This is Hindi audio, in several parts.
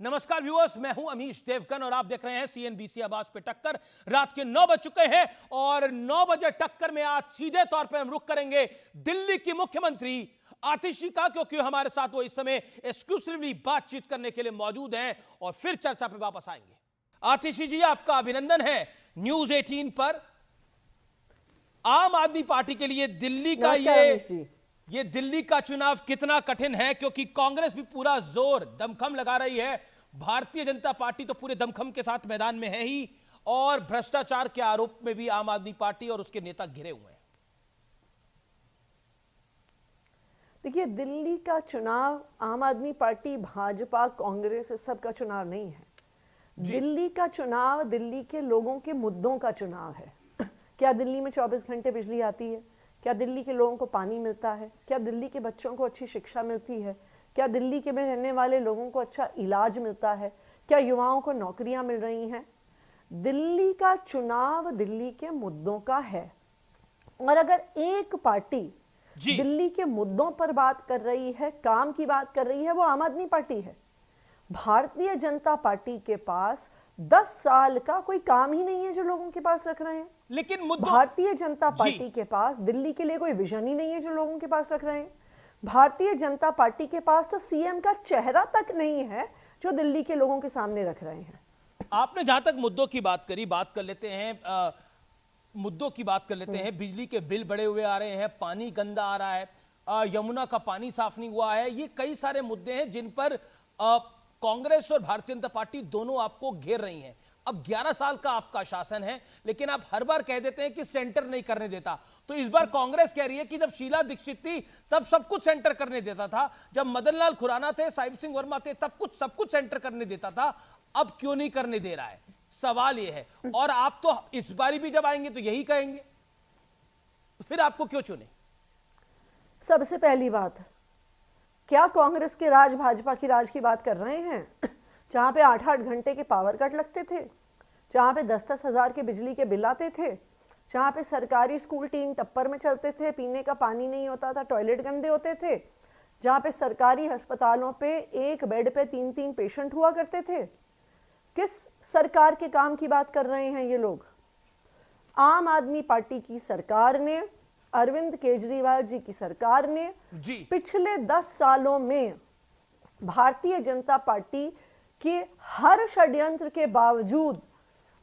नमस्कार व्यूअर्स, मैं हूं अमीश देवगन और आप देख रहे हैं सीएनबीसी आवाज पे टक्कर। रात के 9 बज चुके हैं और 9 बजे टक्कर में आज सीधे तौर पे हम रुख करेंगे दिल्ली की मुख्यमंत्री आतिशी का, क्योंकि हमारे साथ वो इस समय एक्सक्लूसिवली बातचीत करने के लिए मौजूद हैं और फिर चर्चा पे वापस आएंगे। आतिशी जी, आपका अभिनंदन है न्यूज 18 पर। आम आदमी पार्टी के लिए दिल्ली का ये दिल्ली का चुनाव कितना कठिन है, क्योंकि कांग्रेस भी पूरा जोर दमखम लगा रही है, भारतीय जनता पार्टी तो पूरे दमखम के साथ मैदान में है ही, और भ्रष्टाचार के आरोप में भी आम आदमी पार्टी और उसके नेता घिरे हुए हैं। देखिए, दिल्ली का चुनाव आम आदमी पार्टी, भाजपा, कांग्रेस इस सब का चुनाव नहीं है। दिल्ली का चुनाव दिल्ली के लोगों के मुद्दों का चुनाव है। क्या दिल्ली में 24 घंटे बिजली आती है? क्या दिल्ली के लोगों को पानी मिलता है? क्या दिल्ली के बच्चों को अच्छी शिक्षा मिलती है? क्या दिल्ली के में रहने वाले लोगों को अच्छा इलाज मिलता है? क्या युवाओं को नौकरियां मिल रही हैं? दिल्ली का चुनाव दिल्ली के मुद्दों का है, और अगर एक पार्टी दिल्ली के मुद्दों पर बात कर रही है, काम की बात कर रही है, वो आम आदमी पार्टी है। भारतीय जनता पार्टी के पास 10 साल का कोई काम ही नहीं है जो लोगों के पास रख रहे हैं। लेकिन भारतीय जनता पार्टी के पास दिल्ली के लिए कोई विजन ही नहीं है जो लोगों के पास रख रहे हैं। भारतीय जनता पार्टी के पास तो सीएम का चेहरा तक नहीं है जो दिल्ली के लोगों के सामने रख रहे हैं। आपने जहां तक मुद्दों की बात करी, बात कर लेते हैं मुद्दों की बात कर लेते हैं। बिजली के बिल बढ़े हुए आ रहे हैं, पानी गंदा आ रहा है, यमुना का पानी साफ नहीं हुआ है, ये कई सारे मुद्दे हैं जिन पर कांग्रेस और भारतीय जनता पार्टी दोनों आपको घेर रही हैं। अब 11 साल का आपका शासन है, लेकिन आप हर बार कह देते हैं कि सेंटर नहीं करने देता। तो इस बार कांग्रेस कह रही है कि जब शीला दीक्षित थी तब सब कुछ सेंटर करने देता था, जब मदन लाल खुराना थे, साहिब सिंह वर्मा थे, तब सब कुछ सेंटर करने देता था, अब क्यों नहीं करने दे रहा है? सवाल यह है। और आप तो इस बारी भी जब आएंगे तो यही कहेंगे, तो फिर आपको क्यों चुने? सबसे पहली बात, क्या कांग्रेस के राज भाजपा की राज की बात कर रहे हैं? जहां पे 8-8 घंटे के पावर कट लगते थे, जहां पे 10-10 हजार के बिजली के बिल आते थे, जहां पे सरकारी स्कूल 3 टप्पर में चलते थे, पीने का पानी नहीं होता था, टॉयलेट गंदे होते थे, जहां पे सरकारी अस्पतालों पे एक बेड पे 3-3 पेशेंट हुआ करते थे। किस सरकार के काम की बात कर रहे हैं ये लोग? आम आदमी पार्टी की सरकार ने, अरविंद केजरीवाल जी की सरकार ने पिछले 10 सालों में भारतीय जनता पार्टी के हर षड्यंत्र के बावजूद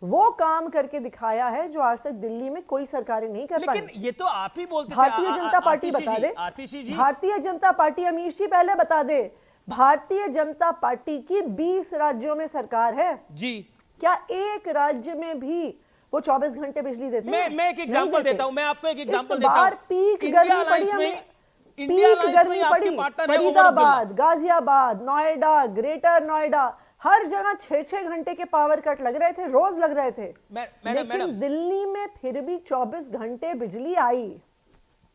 वो काम करके दिखाया है जो आज तक दिल्ली में कोई सरकारें नहीं कर पाई। लेकिन ये तो आप ही बोलते थे। भारतीय जनता पार्टी बता दे, भारतीय जनता पार्टी, अमीश जी पहले बता दे, भारतीय जनता पार्टी की 20 राज्यों में सरकार है जी। क्या एक राज्य में भी वो 24 घंटे बिजली देते हैं? मैं एक एग्जांपल देता हूं, मैं आपको एक एग्जांपल देता हूं। पीक गर्मी पड़ी फरीदाबाद, गाजियाबाद, नोएडा, ग्रेटर नोएडा, हर जगह 6-6 घंटे के पावर कट लग रहे थे, रोज लग रहे थे। लेकिन दिल्ली में फिर भी 24 घंटे बिजली आई।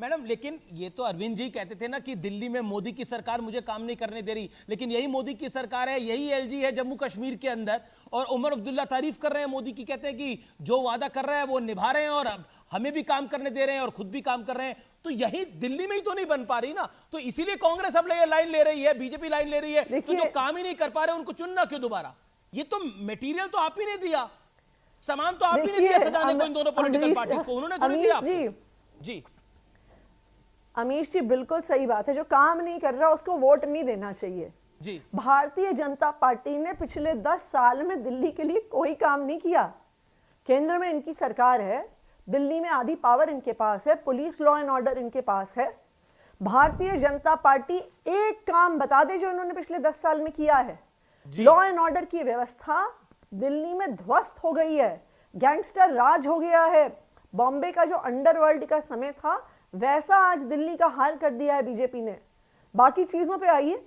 मैडम, लेकिन ये तो अरविंद जी कहते थे ना कि दिल्ली में मोदी की सरकार मुझे काम नहीं करने दे रही, लेकिन यही मोदी की सरकार है, यही एलजी है जम्मू कश्मीर के अंदर, और उमर अब्दुल्ला तारीफ कर रहे हैं मोदी की, कहते हैं कि जो वादा कर रहा है वो निभा रहे हैं और अब हमें भी काम करने दे रहे हैं और खुद भी काम कर रहे हैं। तो यही दिल्ली में ही तो नहीं बन पा रही ना, तो इसीलिए कांग्रेस अब लाइन ले रही है, बीजेपी लाइन ले रही है। तो जो काम ही नहीं कर पा रहे उनको चुनना क्यों दोबारा? ये तो मटेरियल तो आप ही ने दिया, सामान तो आप ही ने दिया सजाने को इन दोनों पॉलिटिकल पार्टीज को, उन्होंने थोड़ी दिया आपको। जी अमीश जी, बिल्कुल सही बात है। जो काम नहीं कर रहा उसको वोट नहीं देना चाहिए जी। भारतीय जनता पार्टी ने पिछले 10 साल में दिल्ली के लिए कोई काम नहीं किया। केंद्र में इनकी सरकार है, दिल्ली में आधी पावर इनके पास है, पुलिस, लॉ एंड ऑर्डर इनके पास है। भारतीय जनता पार्टी एक काम बता दे जो इन्होंने पिछले 10 साल में किया है। लॉ एंड ऑर्डर की व्यवस्था दिल्ली में ध्वस्त हो गई है, गैंगस्टर राज हो गया है। बॉम्बे का जो अंडरवर्ल्ड का समय था, वैसा आज दिल्ली का हाल कर दिया है बीजेपी ने। बाकी चीजों पे आइए,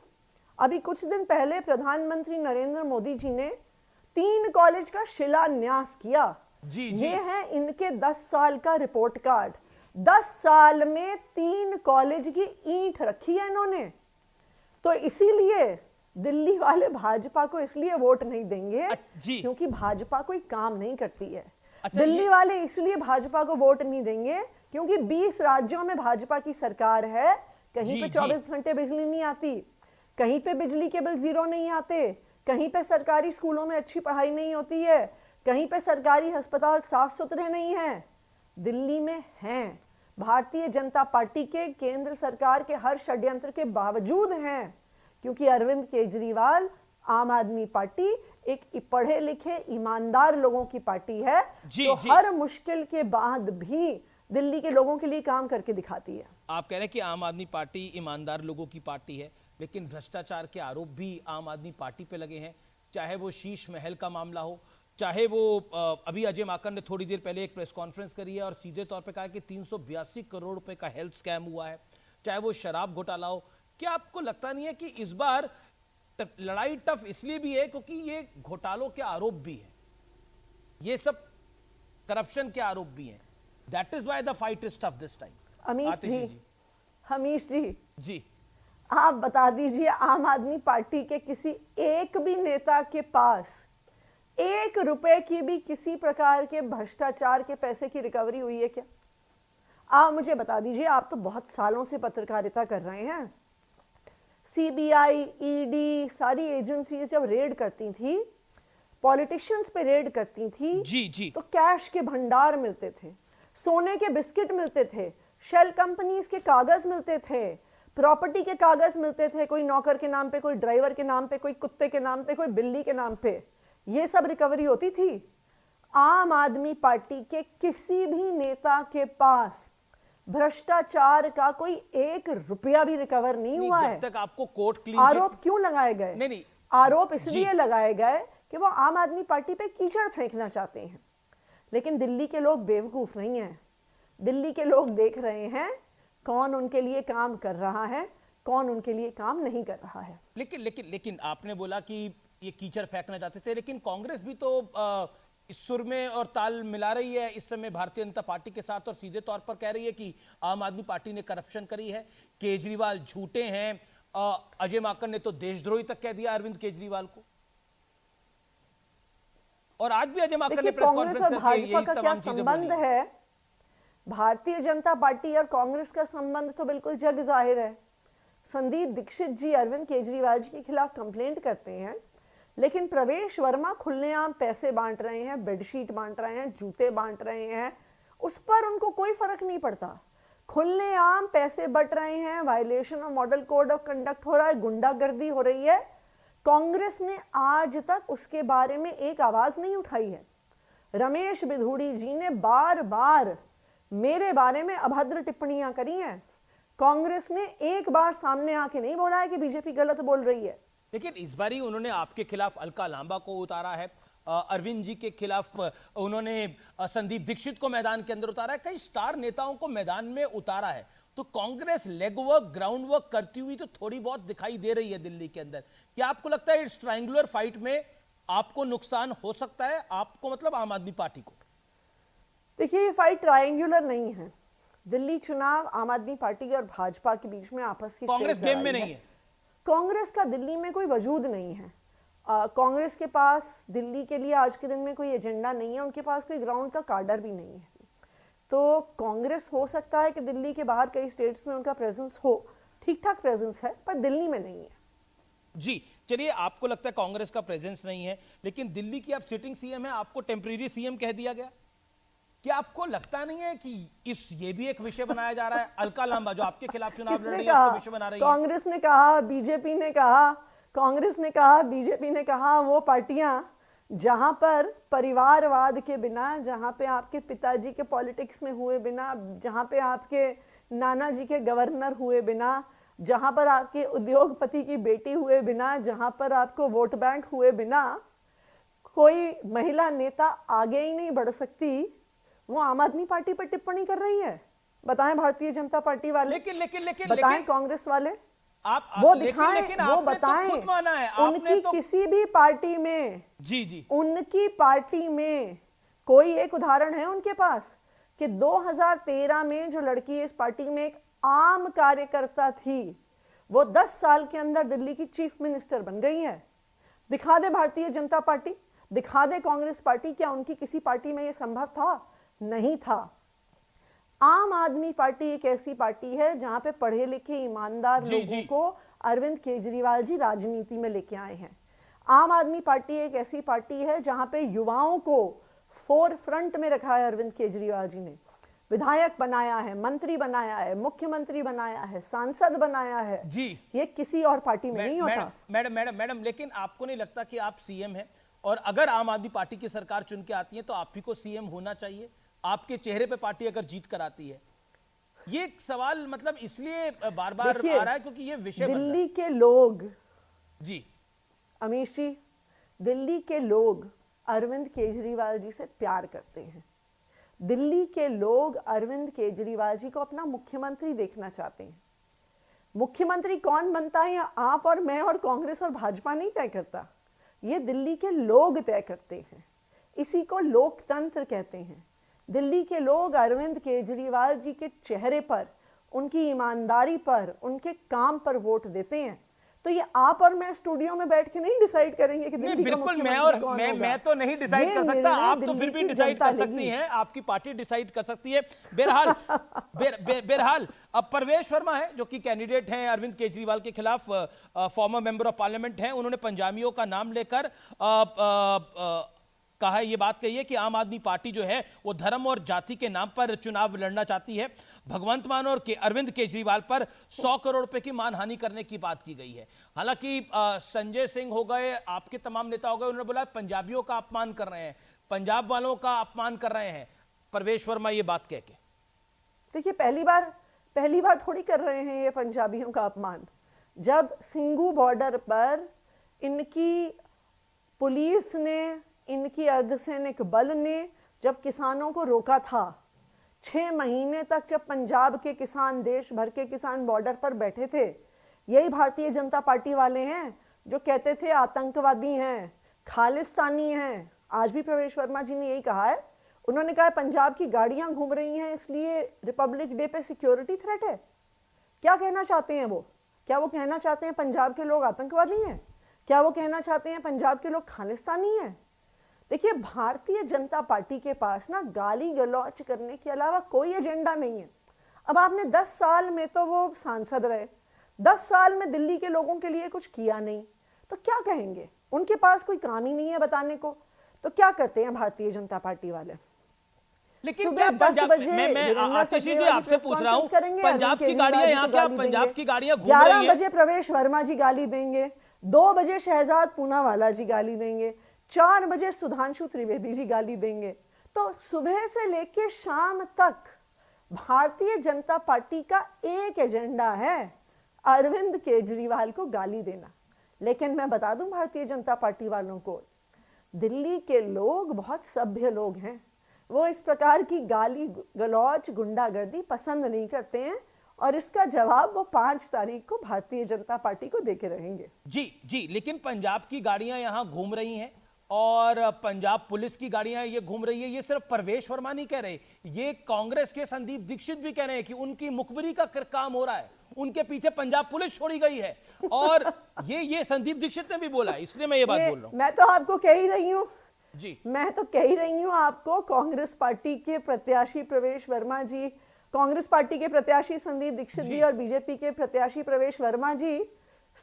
अभी कुछ दिन पहले प्रधानमंत्री नरेंद्र मोदी जी ने 3 कॉलेज का शिलान्यास किया जी। ये है इनके 10 साल का रिपोर्ट कार्ड। 10 साल में 3 कॉलेज की ईंट रखी है इन्होंने। तो इसीलिए दिल्ली वाले भाजपा को इसलिए वोट नहीं देंगे क्योंकि भाजपा कोई काम नहीं करती है। दिल्ली वाले इसलिए भाजपा को वोट नहीं देंगे क्योंकि 20 राज्यों में भाजपा की सरकार है, कहीं पे 24 घंटे बिजली नहीं आती, कहीं पे बिजली के बिल 0 नहीं आते, कहीं पे सरकारी स्कूलों में अच्छी पढ़ाई नहीं होती है, कहीं पे सरकारी अस्पताल साफ सुथरे नहीं हैं। दिल्ली में हैं। भारतीय जनता पार्टी के, केंद्र सरकार के हर षड्यंत्र के बावजूद हैं, क्योंकि अरविंद केजरीवाल, आम आदमी पार्टी एक पढ़े लिखे ईमानदार लोगों की पार्टी है जो हर मुश्किल के बाद भी दिल्ली के लोगों के लिए काम करके दिखाती है। आप कह रहे हैं कि आम आदमी पार्टी ईमानदार लोगों की पार्टी है, लेकिन भ्रष्टाचार के आरोप भी आम आदमी पार्टी पे लगे हैं, चाहे वो शीश महल का मामला हो, चाहे वो अभी अजय माकन ने थोड़ी देर पहले एक प्रेस कॉन्फ्रेंस करी है और सीधे तौर पे कहा कि 382 करोड़ रुपए का हेल्थ स्कैम हुआ है, चाहे वो शराब घोटाला हो। क्या आपको लगता नहीं है कि इस बार लड़ाई टफ इसलिए भी है क्योंकि ये घोटालों के आरोप भी है, ये सब करप्शन के आरोप भी हैं? That is why the fight is tough this time. Hamish ji जी, आप बता दीजिए, आम आदमी पार्टी के किसी एक भी नेता के पास 1 रुपए की भी किसी प्रकार के भ्रष्टाचार के पैसे की रिकवरी हुई है क्या? आप मुझे बता दीजिए। आप तो बहुत सालों से पत्रकारिता कर रहे हैं। सीबीआई, ईडी, सारी एजेंसी जब रेड करती थी, पॉलिटिशियंस पे रेड करती थी, जी, तो कैश के भंडार मिलते थे, सोने के बिस्किट मिलते थे, शेल कंपनीज के कागज मिलते थे, प्रॉपर्टी के कागज मिलते थे, कोई नौकर के नाम पे, कोई ड्राइवर के नाम पे, कोई कुत्ते के नाम पे, कोई बिल्ली के नाम पे, ये सब रिकवरी होती थी। आम आदमी पार्टी के किसी भी नेता के पास भ्रष्टाचार का कोई 1 रुपया भी रिकवर नहीं हुआ है। जब तक आपको कोर्ट क्लीन आरोप क्यों लगाए गए? नहीं, आरोप इसलिए लगाए गए कि वो आम आदमी पार्टी पे कीचड़ फेंकना चाहते हैं। लेकिन दिल्ली के लोग बेवकूफ नहीं हैं। दिल्ली के लोग देख रहे हैं कौन उनके लिए काम कर रहा है, कौन उनके लिए काम नहीं कर रहा है। लेकिन आपने बोला कि ये कीचड़ फेंकना चाहते थे, लेकिन कांग्रेस भी तो इस सुर में और ताल मिला रही है इस समय भारतीय जनता पार्टी के साथ, और सीधे तौर पर कह रही है कि आम आदमी पार्टी ने करप्शन करी है, केजरीवाल झूठे हैं। अजय माकन ने तो देशद्रोही तक कह दिया अरविंद केजरीवाल को, और आज भी अजय माकन ने प्रेस कॉन्फ्रेंस करके यही तमाम चीजें बोली है। भारतीय जनता पार्टी और कांग्रेस का संबंध तो बिल्कुल जग जाहिर है। संदीप दीक्षित जी अरविंद केजरीवाल जी के खिलाफ कंप्लेंट करते हैं, लेकिन प्रवेश वर्मा खुलेआम पैसे बांट रहे हैं, बेडशीट बांट रहे हैं, जूते बांट रहे हैं, उस पर उनको कोई फर्क नहीं पड़ता। खुलेआम पैसे बट रहे हैं, violation of model code of conduct हो रहा है, गुंडागर्दी हो रही है। कांग्रेस ने आज तक उसके बारे में एक आवाज नहीं उठाई है। रमेश बिधूड़ी जी ने बार बार मेरे बारे में अभद्र टिप्पणियां करी हैं। कांग्रेस ने एक बार सामने आके नहीं बोला है कि बीजेपी गलत बोल रही है। लेकिन इस बार ही उन्होंने आपके खिलाफ अलका लांबा को उतारा है, अरविंद जी के खिलाफ उन्होंने संदीप दीक्षित को मैदान के अंदर उतारा है, कई स्टार नेताओं को मैदान में उतारा है। तो Congress leg work, ground work करती हुई तो थोड़ी बहुत दिखाई दे रही है दिल्ली के अंदर। क्या आपको लगता है इस ट्रायंगुलर फाइट में आपको नुकसान हो सकता है, आपको मतलब आम आदमी पार्टी को? देखिए, ये फाइट ट्रायंगुलर नहीं है। दिल्ली चुनाव आम आदमी पार्टी और भाजपा के बीच में आपस की कांग्रेस गेम में नहीं है। कांग्रेस का दिल्ली में कोई वजूद नहीं है। कांग्रेस के पास दिल्ली के लिए आज के दिन में कोई एजेंडा नहीं है, उनके पास कोई ग्राउंड का कार्डर भी नहीं है। तो कांग्रेस हो सकता है कि दिल्ली के बाहर कई स्टेट्स में उनका प्रेजेंस हो, ठीक ठाक प्रेजेंस है, पर दिल्ली में नहीं है। जी चलिए, आपको लगता है कांग्रेस का प्रेजेंस नहीं है, लेकिन दिल्ली की आप सिटिंग सीएम है, आपको टेम्परेरी सीएम कह दिया गया। क्या आपको लगता नहीं है कि ये भी एक विषय बनाया जा रहा है? अलका लांबा जो आपके खिलाफ चुनाव लड़ रही है, उसको विषय बना रही है। कांग्रेस ने कहा, बीजेपी ने कहा, कांग्रेस ने कहा, बीजेपी ने कहा, वो पार्टियां जहां पर परिवारवाद के बिना, जहां पे आपके पिताजी के पॉलिटिक्स में हुए बिना, जहां पे आपके नाना जी के गवर्नर हुए बिना, जहां पर आपके उद्योगपति की बेटी हुए बिना, जहां पर आपको वोट बैंक हुए बिना कोई महिला नेता आगे ही नहीं बढ़ सकती, वो आम आदमी पार्टी पर टिप्पणी कर रही है। बताएं भारतीय जनता पार्टी वाले, लेकिन बताएं कांग्रेस वाले, आप वो दिखाएं, वो बताएं। तो खुद माना है उनकी तो किसी भी पार्टी में, जी उनकी पार्टी में कोई एक उदाहरण है उनके पास कि 2013 में जो लड़की इस पार्टी में एक आम कार्यकर्ता थी, वो 10 साल के अंदर दिल्ली की चीफ मिनिस्टर बन गई है। दिखा दे भारतीय जनता पार्टी, दिखा दे कांग्रेस पार्टी, क्या उनकी किसी पार्टी में यह संभव था? नहीं था। आम आदमी पार्टी एक ऐसी पार्टी है जहां पे पढ़े लिखे ईमानदार लोगों को अरविंद केजरीवाल जी राजनीति में लेके आए हैं। आम आदमी पार्टी एक ऐसी पार्टी है जहां पे युवाओं को फोर फ्रंट में रखा है अरविंद केजरीवाल जी ने। विधायक बनाया है, मंत्री बनाया है, मुख्यमंत्री बनाया है, सांसद बनाया है जी। ये किसी और पार्टी में नहीं होता। मैडम लेकिन आपको नहीं लगता कि आप सीएम हैं और अगर आम आदमी पार्टी की सरकार चुन के आती है तो आप ही को सीएम होना चाहिए? आपके चेहरे पे पार्टी अगर जीत कर आती है, ये एक सवाल मतलब इसलिए बार बार आ रहा है क्योंकि ये विषय दिल्ली के लोग जी, अमीश जी, दिल्ली के लोग अरविंद केजरीवाल जी से प्यार करते हैं। दिल्ली के लोग अरविंद केजरीवाल जी को अपना मुख्यमंत्री देखना चाहते हैं। मुख्यमंत्री कौन बनता है, या आप और मैं और कांग्रेस और भाजपा नहीं तय करता, ये दिल्ली के लोग तय करते हैं। इसी को लोकतंत्र कहते हैं। दिल्ली के लोग अरविंद केजरीवाल जी के चेहरे पर, उनकी ईमानदारी पर, उनके काम पर वोट देते हैं। तो ये आप और मैं स्टूडियो में बैठ के नहीं डिसाइड करेंगे कि दिल्ली का बिल्कुल मैं तो नहीं डिसाइड कर सकता, आप तो फिर भी डिसाइड कर सकती हैं, आपकी पार्टी डिसाइड कर सकती है। बहरहाल अब परवेश वर्मा है जो कि कैंडिडेट हैं अरविंद केजरीवाल के खिलाफ, फॉर्मर मेंबर ऑफ पार्लियामेंट हैं। उन्होंने पंजाबियों का नाम लेकर कहा है, ये बात कही है कि आम आदमी पार्टी जो है वो धर्म और जाति के नाम पर चुनाव लड़ना चाहती है। भगवंत मान और अरविंद केजरीवाल पर 100 करोड़ रुपए की मानहानि करने की बात की गई है। हालांकि संजय सिंह हो गए, आपके तमाम नेता हो गए, उन्होंने बोला पंजाबियों का अपमान कर रहे हैं, पंजाब वालों का अपमान कर रहे हैं। परवेश वर्मा ये बात कह के, देखिए पहली बार थोड़ी कर रहे हैं ये पंजाबियों का अपमान। जब सिंगू बॉर्डर पर इनकी पुलिस ने, इनकी अर्धसैनिक बल ने जब किसानों को रोका था, 6 महीने तक जब पंजाब के किसान, देश भर के किसान बॉर्डर पर बैठे थे, यही भारतीय जनता पार्टी वाले हैं जो कहते थे आतंकवादी हैं, खालिस्तानी हैं। आज भी प्रवेश वर्मा जी ने यही कहा है। उन्होंने कहा पंजाब की गाड़ियां घूम रही हैं इसलिए रिपब्लिक डे पे सिक्योरिटी थ्रेट है। क्या कहना चाहते हैं वो? क्या वो कहना चाहते हैं पंजाब के लोग आतंकवादी हैं? क्या वो कहना चाहते हैं पंजाब के लोग खालिस्तानी हैं? देखिए, भारतीय जनता पार्टी के पास ना गाली गलौच करने के अलावा कोई एजेंडा नहीं है। अब आपने 10 साल में तो वो सांसद रहे, 10 साल में दिल्ली के लोगों के लिए कुछ किया नहीं, तो क्या कहेंगे? उनके पास कोई काम ही नहीं है बताने को। तो क्या करते हैं भारतीय जनता पार्टी वाले? लेकिन क्या पंजाब मैं आतिश जी आपसे पूछ रहा हूं, पंजाब की गाड़ियां यहाँ क्या पंजाब की गाड़ियां घूम रही हैं? 11 बजे प्रवेश वर्मा जी गाली देंगे, 2 बजे शहजाद पूनावाला जी गाली देंगे, 4 बजे सुधांशु त्रिवेदी जी गाली देंगे। तो सुबह से लेकर शाम तक भारतीय जनता पार्टी का एक एजेंडा है, अरविंद केजरीवाल को गाली देना। लेकिन मैं बता दूं भारतीय जनता पार्टी वालों को, दिल्ली के लोग बहुत सभ्य लोग हैं। वो इस प्रकार की गाली गलौच, गुंडागर्दी पसंद नहीं करते हैं और इसका जवाब वो 5 तारीख को भारतीय जनता पार्टी को देके रहेंगे। जी, लेकिन पंजाब की गाड़ियां यहां घूम रही हैं और पंजाब पुलिस की गाड़ियां ये घूम रही है। ये सिर्फ परवेश वर्मा नहीं कह रहे, ये कांग्रेस के संदीप दीक्षित भी कह रहे हैं कि उनकी मुखबिरी का काम हो रहा है, उनके पीछे पंजाब पुलिस छोड़ी गई है। और ये संदीप दीक्षित ने भी बोला है, इसलिए मैं ये बात बोल रहा हूं। मैं तो आपको कह ही रही हूं जी, मैं तो कह ही रही हूं आपको, कांग्रेस पार्टी के प्रत्याशी प्रवेश वर्मा जी, कांग्रेस पार्टी के प्रत्याशी संदीप दीक्षित जी और बीजेपी के प्रत्याशी प्रवेश वर्मा जी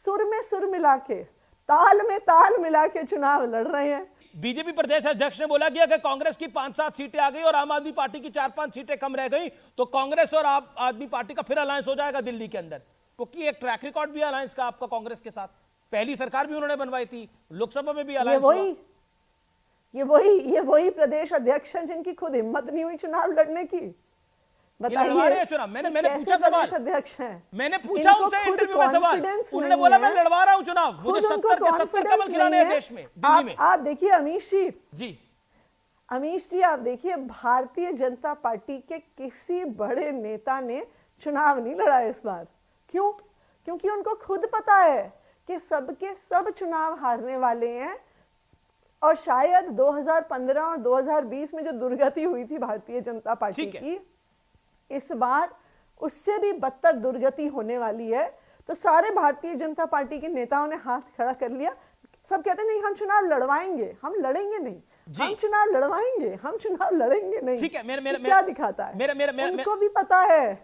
सुर में सुर मिला के, ताल में ताल मिला के चुनाव लड़ रहे हैं। बीजेपी प्रदेश अध्यक्ष ने बोला कि अगर कांग्रेस की 5-7 सीटें आ गई और आम आदमी पार्टी की 4-5 सीटें कम रह गई तो कांग्रेस और आम आदमी पार्टी का फिर अलायंस हो जाएगा दिल्ली के अंदर, क्योंकि एक ट्रैक रिकॉर्ड भी अलायंस का आपका कांग्रेस के साथ, पहली सरकार भी उन्होंने बनवाई थी, लोकसभा में भी अलायंस हुआ। ये वही प्रदेश अध्यक्ष हैं जिनकी खुद हिम्मत नहीं हुई चुनाव लड़ने की। बताइए चुनाव, मैंने पूछा सवाल, अध्यक्ष हैं, मैंने पूछा उनसे इंटरव्यू में सवाल, उन्होंने बोला मैं लड़वा रहा हूं चुनाव, मुझे 70 के 70 कमल खिलाने हैं देश में, दिल्ली में। आप देखिए अमीश जी, आप देखिए भारतीय जनता पार्टी के किसी बड़े नेता ने चुनाव नहीं लड़ा इस बार। क्यों? क्योंकि उनको खुद पता है कि सबके सब चुनाव हारने वाले हैं और शायद 2015 और 2020 में जो दुर्गति हुई थी भारतीय जनता पार्टी की, इस बार उससे भी बदतर दुर्गति होने वाली है। तो सारे भारतीय जनता पार्टी के नेताओं ने हाथ खड़ा कर लिया। सब कहते नहीं हम चुनाव लड़वाएंगे, हम लड़ेंगे नहीं, हम चुनाव लड़वाएंगे, हम चुनाव लड़ेंगे नहीं। ठीक है, क्या दिखाता है? उनको भी पता है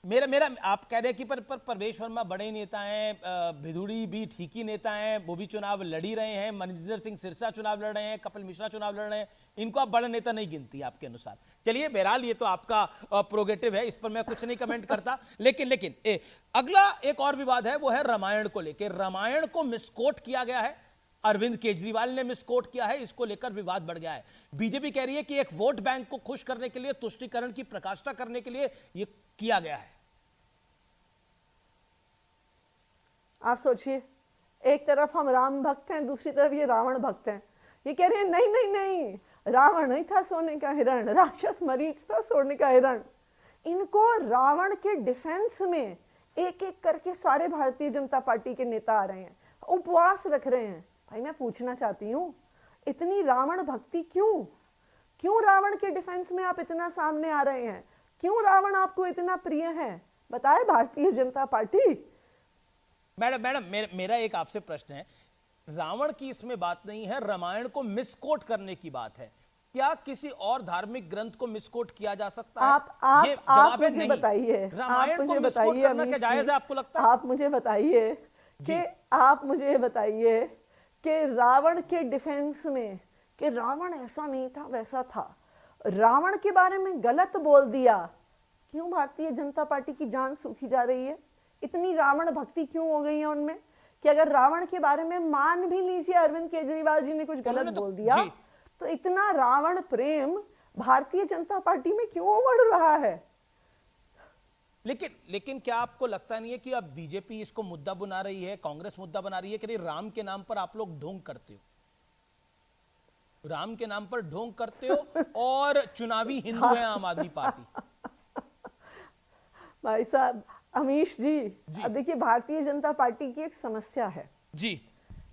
मेरा आप कह रहे हैं कि पर प्रवेश वर्मा बड़े नेता हैं, भिदुड़ी भी ठीक ही नेता हैं, वो भी चुनाव लड़ ही रहे हैं, मनिंदर सिंह सिरसा चुनाव लड़ रहे हैं, कपिल मिश्रा चुनाव लड़ रहे हैं, इनको आप बड़ा नेता नहीं गिनती आपके अनुसार। चलिए बहरहाल ये तो आपका प्रोगेटिव है, इस पर मैं कुछ नहीं कमेंट करता। लेकिन अगला एक और विवाद है, वो है रामायण को लेकर। रामायण को मिसकोट किया गया है, अरविंद केजरीवाल ने मिसकोट किया है, इसको लेकर विवाद बढ़ गया है। बीजेपी कह रही है कि एक वोट बैंक को खुश करने के लिए, तुष्टीकरण की प्रकाशिता करने के लिए ये किया गया है। आप सोचिए, एक तरफ हम राम भक्त हैं, दूसरी तरफ ये रावण भक्त हैं। ये कह रहे हैं नहीं नहीं नहीं, रावण नहीं था सोने का हिरण, राक्षस मरीच था सोने का हिरण। इनको रावण के डिफेंस में एक एक करके सारे भारतीय जनता पार्टी के नेता आ रहे हैं, उपवास रख रहे हैं। भाई मैं पूछना चाहती हूँ, इतनी रावण भक्ति क्यों? क्यों रावण के डिफेंस में आप इतना सामने आ रहे हैं? क्यों रावण आपको इतना प्रिय है? बताए भारतीय जनता पार्टी। मैडम मेरा एक आपसे प्रश्न है, रावण की इसमें बात नहीं है, रामायण को मिसकोट करने की बात है। क्या किसी और धार्मिक ग्रंथ को मिसकोट किया जा सकता है? ये जवाब है नहीं। बताइए, रामायण को मिसकोट करना क्या जायज है आपको लगता है? आप मुझे बताइए कि रावण के डिफेंस में कि रावण ऐसा नहीं था वैसा था, रावण के बारे में गलत बोल दिया, क्यों भारतीय जनता पार्टी की जान सूखी जा रही है? इतनी रावण भक्ति क्यों हो गई है उनमें कि अगर रावण के बारे में मान भी लीजिए अरविंद केजरीवाल जी ने कुछ गलत बोल दिया, तो इतना रावण प्रेम भारतीय जनता पार्टी में क्यों बढ़ रहा है? लेकिन क्या आपको लगता नहीं है कि अब बीजेपी इसको मुद्दा बना रही है, कांग्रेस मुद्दा बना रही है कि राम के नाम पर आप लोग ढोंग करते हो, राम के नाम पर ढोंग करते हो और चुनावी हिंदू है आम आदमी पार्टी? भाई साहब अमीश जी, अब देखिए भारतीय जनता पार्टी की एक समस्या है जी,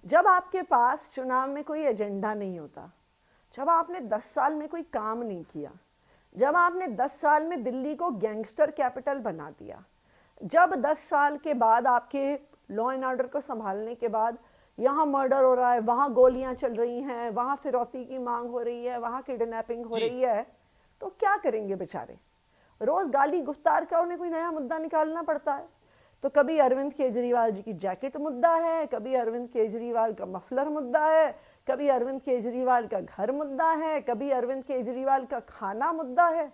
जब आपके पास चुनाव में कोई एजेंडा नहीं होता, जब आपने 10 साल में कोई काम नहीं किया, जब आपने 10 साल में दिल्ली को गैंगस्टर कैपिटल बना दिया, जब 10 साल के बाद आपके लॉ एंड ऑर्डर को संभालने के बाद यहाँ मर्डर हो रहा है, वहाँ गोलियां चल रही हैं, वहाँ फिरौती की मांग हो रही है, वहाँ किडनैपिंग हो रही है, तो क्या करेंगे बेचारे? रोज गाली गुफ्तार का उन्हें कोई नया मुद्दा निकालना पड़ता है। तो कभी अरविंद केजरीवाल जी की जैकेट मुद्दा है, कभी अरविंद केजरीवाल का मफलर मुद्दा है, कभी अरविंद केजरीवाल का घर मुद्दा है, कभी अरविंद केजरीवाल का खाना मुद्दा है।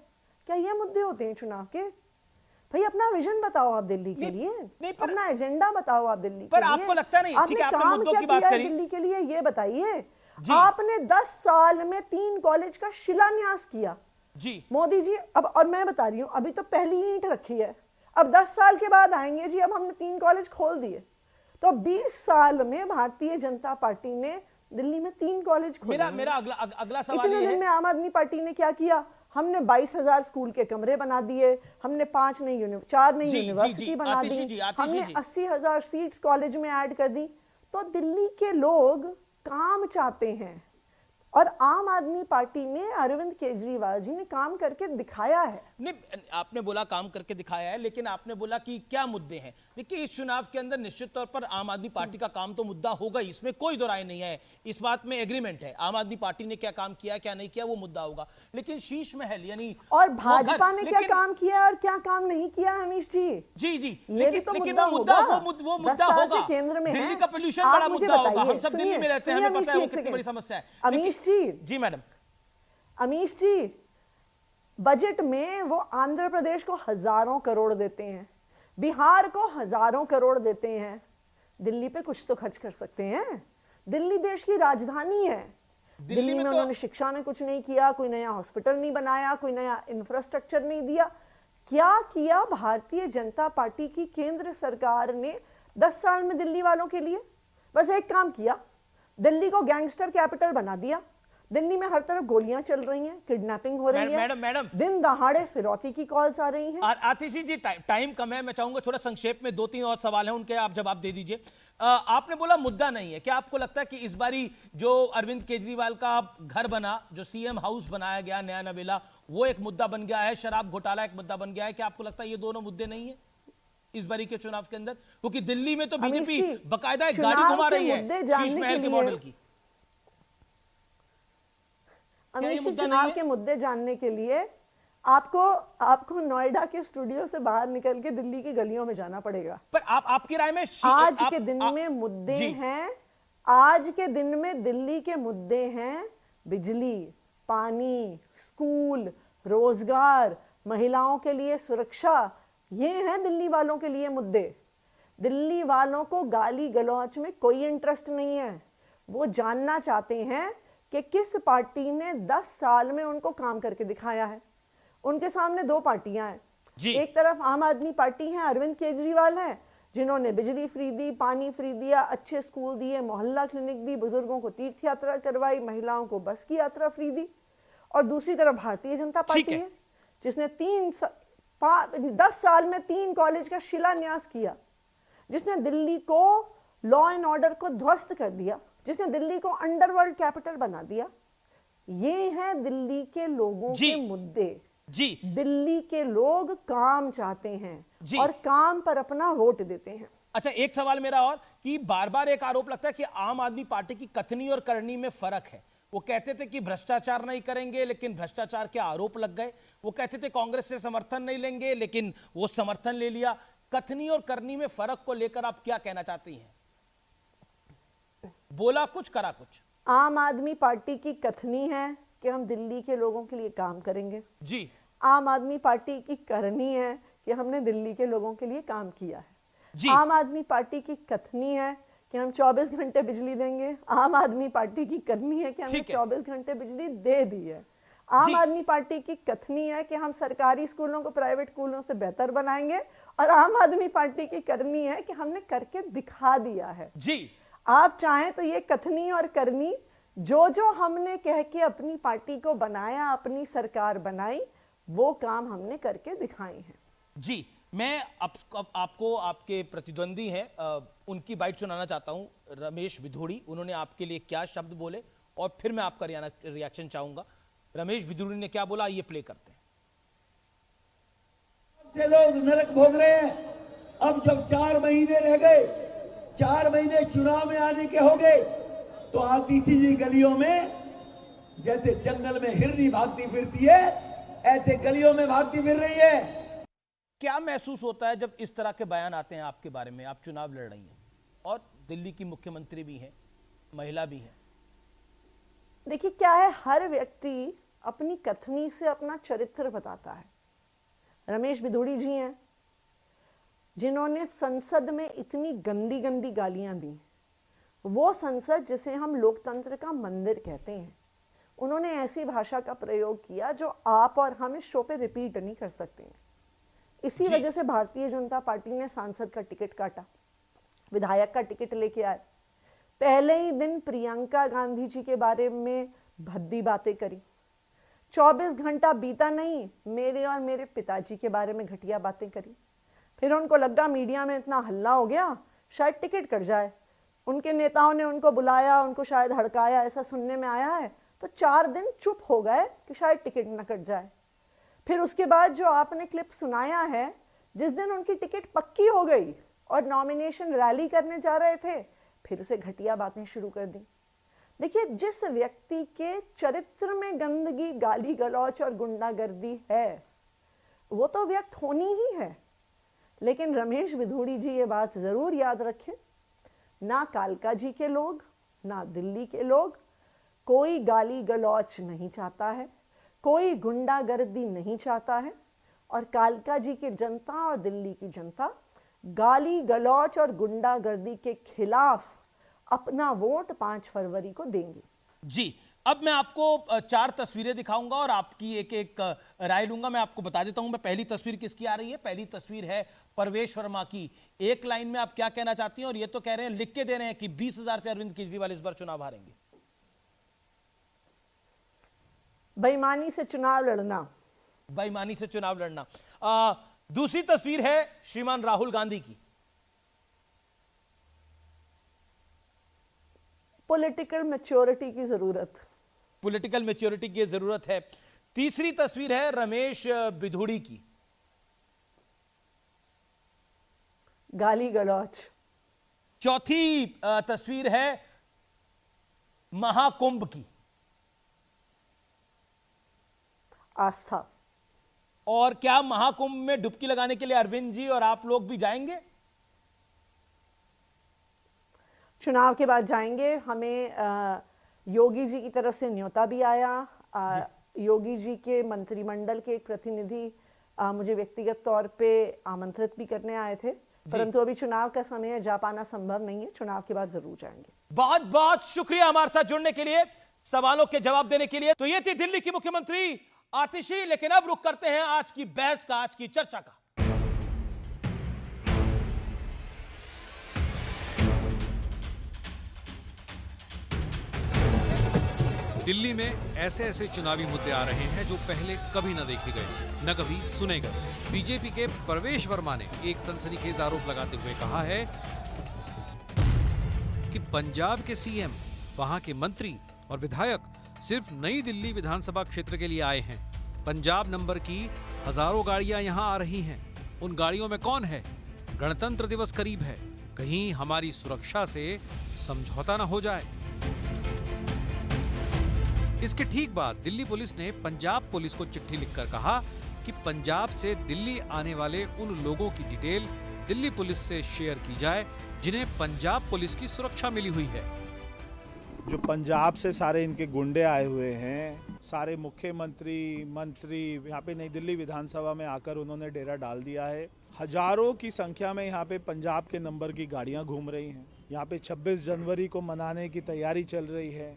क्या ये मुद्दे होते हैं चुनाव के? भाई अपना विजन बताओ आप दिल्ली के लिए, अपना एजेंडा बताओ आप दिल्ली के लिए। आपको लगता नहीं ठीक है, आपने मुद्दों की बात करी दिल्ली के लिए, ये बताइए। आपने 10 साल में 3 कॉलेज का शिलान्यास किया जी मोदी जी। अब और मैं बता रही हूँ, अभी तो पहली ईंट रखी है, अब 10 साल के बाद आएंगे जी, अब हमने 3 कॉलेज खोल दिए। तो 20 साल में भारतीय जनता पार्टी ने दिल्ली में 3 कॉलेज खोले। मेरा अगला सवाल इतने दिन में आम आदमी पार्टी ने क्या किया? हमने 22,000 स्कूल के कमरे बना दिए, हमने 4 नई यूनिवर्सिटी बना दी, हमने 80,000 सीट्स कॉलेज में ऐड कर दी। तो दिल्ली के लोग काम चाहते हैं और आम आदमी पार्टी ने, अरविंद केजरीवाल जी ने काम करके दिखाया है। नहीं, आपने बोला काम करके दिखाया है, लेकिन आपने बोला कि क्या मुद्दे हैं। देखिए इस चुनाव के अंदर निश्चित तौर पर आम आदमी पार्टी का काम तो मुद्दा होगा, इसमें कोई दो राय नहीं है, इस बात में एग्रीमेंट है। आम आदमी पार्टी ने क्या काम किया क्या नहीं किया वो मुद्दा होगा, लेकिन शीश महल यानी और भाजपा ने क्या काम किया और क्या काम नहीं किया अमीश जी? जी लेकिन वो मुद्दा होगा, केंद्र में दिल्ली का पोल्यूशन बड़ा मुद्दा होगा। हम सब दिल्ली में रहते हैं, हमें पता है वो कितनी बड़ी समस्या है। अमीश जी मैडम, अमीश जी बजट में वो आंध्र प्रदेश को हजारों करोड़ देते हैं, बिहार को हजारों करोड़ देते हैं, दिल्ली पे कुछ तो खर्च कर सकते हैं। दिल्ली देश की राजधानी है, दिल्ली में उन्होंने शिक्षा में कुछ नहीं किया, कोई नया हॉस्पिटल नहीं बनाया, कोई नया इंफ्रास्ट्रक्चर नहीं दिया। क्या किया भारतीय जनता पार्टी की केंद्र सरकार ने 10 साल में दिल्ली वालों के लिए? बस एक काम किया, दिल्ली को गैंगस्टर कैपिटल बना दिया। दिल्ली में हर तरफ गोलियां चल रही हैं, किडनैपिंग हो रही है, मैडम दिन दहाड़े फिरौती की कॉल्स आ रही हैं। आतिशी जी टाइम कम है, मैं चाहूंगा थोड़ा संक्षेप में 2-3 और सवाल हैं, उनके आप जवाब दे दीजिए। आपने बोला मुद्दा नहीं है, क्या आपको लगता है कि इस बारी जो अरविंद केजरीवाल का घर बना, जो सीएम हाउस बनाया गया नया नवेला, वो एक मुद्दा बन गया है, शराब घोटाला एक मुद्दा बन गया है? क्या आपको लगता है ये दोनों मुद्दे नहीं है इस बारी के चुनाव के अंदर? क्योंकि दिल्ली में तो बीजेपी बाकायदा एक गाड़ी घुमा रही है शीश महल के मॉडल की। चुनाव के मुद्दे जानने के लिए आपको नोएडा के स्टूडियो से बाहर निकल के दिल्ली की गलियों में जाना पड़ेगा। पर आपकी राय में आज के दिन में मुद्दे हैं, आज के दिन में दिल्ली के मुद्दे हैं बिजली, पानी, स्कूल, रोजगार, महिलाओं के लिए सुरक्षा। ये हैं दिल्ली वालों के लिए मुद्दे। दिल्ली वालों को गाली गलौच में कोई इंटरेस्ट नहीं है। वो जानना चाहते हैं कि किस पार्टी ने 10 साल में उनको काम करके दिखाया है। उनके सामने दो पार्टियां हैं, एक तरफ आम आदमी पार्टी है, अरविंद केजरीवाल है, जिन्होंने बिजली फ्री दी, पानी फ्री दिया, अच्छे स्कूल दिए, मोहल्ला क्लिनिक दी, बुजुर्गों को तीर्थ यात्रा करवाई, महिलाओं को बस की यात्रा फ्री दी। और दूसरी तरफ भारतीय जनता पार्टी है जिसने 10 साल में 3 कॉलेज का शिलान्यास किया, जिसने दिल्ली को लॉ एंड ऑर्डर को ध्वस्त कर दिया, जिसने दिल्ली को अंडरवर्ल्ड कैपिटल बना दिया। ये हैं दिल्ली के लोगों के मुद्दे। दिल्ली के लोग काम चाहते हैं और काम पर अपना वोट देते हैं। अच्छा, एक सवाल मेरा और कि बार बार एक आरोप लगता है कि आम आदमी पार्टी की कथनी और करनी में फर्क है। वो कहते थे कि भ्रष्टाचार नहीं करेंगे, लेकिन भ्रष्टाचार के आरोप लग गए। वो कहते थे कांग्रेस से समर्थन नहीं लेंगे, लेकिन वो समर्थन ले लिया। कथनी और करनी में फर्क को लेकर आप क्या कहना चाहती हैं? बोला कुछ, करा कुछ। आम आदमी पार्टी की कथनी है कि हम दिल्ली के लोगों के लिए काम करेंगे जी। आम आदमी पार्टी की करनी है कि हमने दिल्ली के लोगों के लिए काम किया है जी। आम आदमी पार्टी की कथनी है कि हम 24 घंटे बिजली देंगे। आम आदमी पार्टी की करनी है कि हमने 24 घंटे बिजली दे दी है। आम आदमी पार्टी की कथनी है कि हम सरकारी स्कूलों को प्राइवेट स्कूलों से बेहतर बनाएंगे, और आम आदमी पार्टी की करनी है कि हमने करके दिखा दिया है जी। आप चाहें तो ये कथनी और करनी जो हमने कह के अपनी पार्टी को बनाया, अपनी सरकार बनाई, वो काम हमने करके दिखाए हैं जी। मैं आपको आपके प्रतिद्वंदी हैं उनकी बाइट सुनाना चाहता हूं, रमेश भिधोड़ी। उन्होंने आपके लिए क्या शब्द बोले और फिर मैं आपका रिएक्शन चाहूंगा। रमेश भिधोड़ी ने क्या बोला, ये प्ले करते हैं। लोग नरक भोग रहे हैं। अब जब 4 महीने रह गए, 4 महीने चुनाव में आने के हो गए, तो आती सी गलियों में जैसे जंगल में हिरनी भागती फिरती है, ऐसे गलियों में भागती फिर रही है। क्या महसूस होता है जब इस तरह के बयान आते हैं आपके बारे में? आप चुनाव लड़ रही हैं और दिल्ली की मुख्यमंत्री भी हैं, महिला भी हैं। देखिए, क्या है, हर व्यक्ति अपनी कथनी से अपना चरित्र बताता है। रमेश भिधोड़ी जी हैं जिन्होंने संसद में इतनी गंदी गंदी गालियां दी। वो संसद जिसे हम लोकतंत्र का मंदिर कहते हैं, उन्होंने ऐसी भाषा का प्रयोग किया जो आप और हम इस शो पे रिपीट नहीं कर सकते हैं। इसी वजह से भारतीय जनता पार्टी ने सांसद का टिकट काटा, विधायक का टिकट लेके आए। पहले ही दिन प्रियंका गांधी जी के बारे में भद्दी बातें करी। 24 घंटा बीता नहीं, मेरे और मेरे पिताजी के बारे में घटिया बातें करी। फिर उनको लगा मीडिया में इतना हल्ला हो गया, शायद टिकट कट जाए। उनके नेताओं ने उनको बुलाया, उनको शायद हड़काया, ऐसा सुनने में आया है। तो 4 दिन चुप हो गए कि शायद टिकट न कट जाए। फिर उसके बाद जो आपने क्लिप सुनाया है, जिस दिन उनकी टिकट पक्की हो गई और नॉमिनेशन रैली करने जा रहे थे, फिर से घटिया बातें शुरू कर दी। देखिए, जिस व्यक्ति के चरित्र में गंदगी, गाली गलौच और गुंडागर्दी है, वो तो व्यक्त होनी ही है। लेकिन रमेश भिधोड़ी जी ये बात जरूर याद रखें, ना कालका जी के लोग, ना दिल्ली के लोग कोई गाली गलौच नहीं चाहता है, कोई गुंडागर्दी नहीं चाहता है। और कालका जी की जनता और दिल्ली की जनता गाली गलौच और गुंडागर्दी के खिलाफ अपना वोट 5 फरवरी को देंगे जी। अब मैं आपको 4 तस्वीरें दिखाऊंगा और आपकी एक एक राय लूंगा। मैं आपको बता देता हूं मैं पहली तस्वीर किसकी आ रही है। पहली तस्वीर है परवेश वर्मा की। एक लाइन में आप क्या कहना चाहती हैं? और ये तो कह रहे हैं, लिख के दे रहे हैं कि 20,000 से अरविंद केजरीवाल इस बार चुनाव हारेंगे। बेईमानी से चुनाव लड़ना, बेईमानी से चुनाव लड़ना। दूसरी तस्वीर है श्रीमान राहुल गांधी की। पॉलिटिकल मैच्योरिटी की जरूरत, पॉलिटिकल मैच्योरिटी की जरूरत है। तीसरी तस्वीर है रमेश भिधोड़ी की। गाली गलौच। चौथी तस्वीर है महाकुंभ की। आस्था। और क्या महाकुंभ में डुबकी लगाने के लिए अरविंद जी और आप लोग भी जाएंगे? चुनाव के बाद जाएंगे। हमें योगी जी की तरफ से न्योता भी आया। योगी जी के मंत्रिमंडल के एक प्रतिनिधि मुझे व्यक्तिगत तौर पे आमंत्रित भी करने आए थे, परंतु अभी चुनाव का समय है, जा पाना संभव नहीं है। चुनाव के बाद जरूर जाएंगे। बहुत बहुत शुक्रिया हमारे साथ जुड़ने के लिए, सवालों के जवाब देने के लिए। तो ये थी दिल्ली की मुख्यमंत्री आतिशी। लेकिन अब रुक करते हैं आज की बहस का, आज की चर्चा का। दिल्ली में ऐसे ऐसे चुनावी मुद्दे आ रहे हैं जो पहले कभी न देखे गए, न कभी सुने गए। बीजेपी के प्रवेश वर्मा ने एक सनसनीखेज आरोप लगाते हुए कहा है कि पंजाब के सीएम, वहां के मंत्री और विधायक सिर्फ नई दिल्ली विधानसभा क्षेत्र के लिए आए हैं। पंजाब नंबर की हजारों गाड़ियां यहां आ रही हैं। उन गाड़ियों में कौन है? गणतंत्र दिवस करीब है, कहीं हमारी सुरक्षा से समझौता न हो जाए। इसके ठीक बाद दिल्ली पुलिस ने पंजाब पुलिस को चिट्ठी लिखकर कहा कि पंजाब से दिल्ली आने वाले उन लोगों की डिटेल दिल्ली पुलिस से शेयर की जाए जिन्हें पंजाब पुलिस की सुरक्षा मिली हुई है। जो पंजाब से सारे इनके गुंडे आए हुए हैं, सारे मुख्यमंत्री, मंत्री यहाँ पे नई दिल्ली विधानसभा में आकर उन्होंने डेरा डाल दिया है। हजारों की संख्या में यहाँ पे पंजाब के नंबर की गाड़ियाँ घूम रही हैं। यहाँ पे 26 जनवरी को मनाने की तैयारी चल रही है।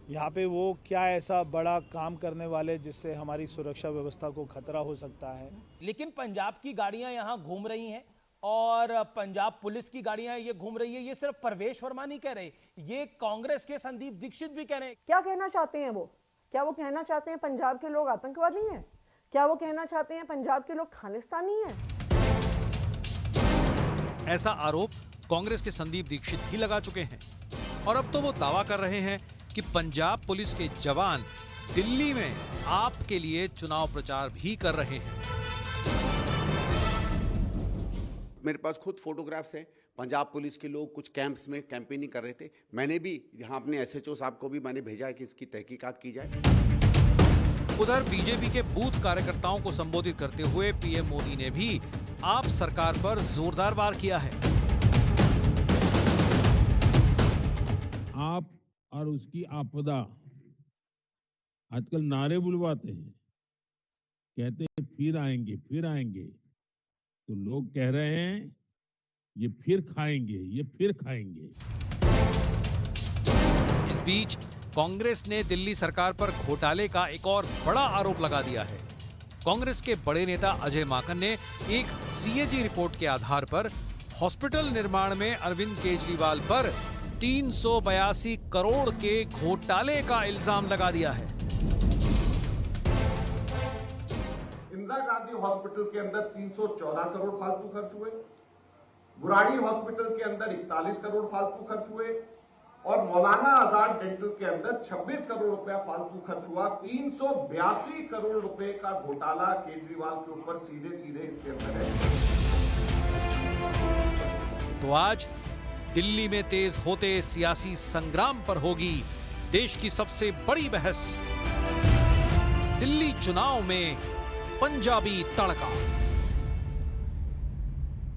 यहाँ पे वो क्या ऐसा बड़ा काम करने वाले जिससे हमारी सुरक्षा व्यवस्था को खतरा हो सकता है। लेकिन पंजाब की गाड़ियां यहाँ घूम रही हैं और पंजाब पुलिस की गाड़ियां ये घूम रही है। ये सिर्फ प्रवेश वर्मा नहीं कह रहे, ये कांग्रेस के संदीप दीक्षित भी कह रहे हैं। क्या कहना चाहते हैं वो? क्या वो कहना चाहते हैं पंजाब के लोग आतंकवादी हैं? क्या वो कहना चाहते हैं पंजाब के लोग खालिस्तानी हैं? ऐसा आरोप कांग्रेस के संदीप दीक्षित भी लगा चुके हैं और अब तो वो दावा कर रहे हैं कि पंजाब पुलिस के जवान दिल्ली में आपके लिए चुनाव प्रचार भी कर रहे हैं। मेरे पास खुद फोटोग्राफ्स हैं। पंजाब पुलिस के लोग कुछ कैंप्स में कैंपेनिंग कर रहे थे। मैंने भी यहाँ अपने एसएचओ साहब को भी मैंने भेजा है कि इसकी तहकीकात की जाए। उधर बीजेपी के बूथ कार्यकर्ताओं को संबोधित करते हुए पीएम मोदी ने भी आप सरकार पर जोरदार वार किया है। आप और उसकी आपदा, आजकल नारे बुलवाते हैं, कहते हैं फिर आएंगे फिर आएंगे, तो लोग कह रहे हैं ये फिर खाएंगे, ये फिर खाएंगे। इस बीच कांग्रेस ने दिल्ली सरकार पर घोटाले का एक और बड़ा आरोप लगा दिया है। कांग्रेस के बड़े नेता अजय माकन ने एक सीएजी रिपोर्ट के आधार पर हॉस्पिटल निर्माण में अरविंद केजरीवाल पर 382 करोड़ के घोटाले का इल्जाम लगा दिया है। इंदिरा गांधी हॉस्पिटल के अंदर 314 करोड़ फालतू खर्च हुए, बुराड़ी हॉस्पिटल के अंदर 41 करोड़ फालतू खर्च हुए और मौलाना आजाद डेंटल के अंदर 26 करोड़ रुपया फालतू खर्च हुआ। 382 करोड़ रुपए का घोटाला केजरीवाल के ऊपर सीधे सीधे इसके अंदर है। तो आज दिल्ली में तेज होते सियासी संग्राम पर होगी देश की सबसे बड़ी बहस। दिल्ली चुनाव में पंजाबी तड़का।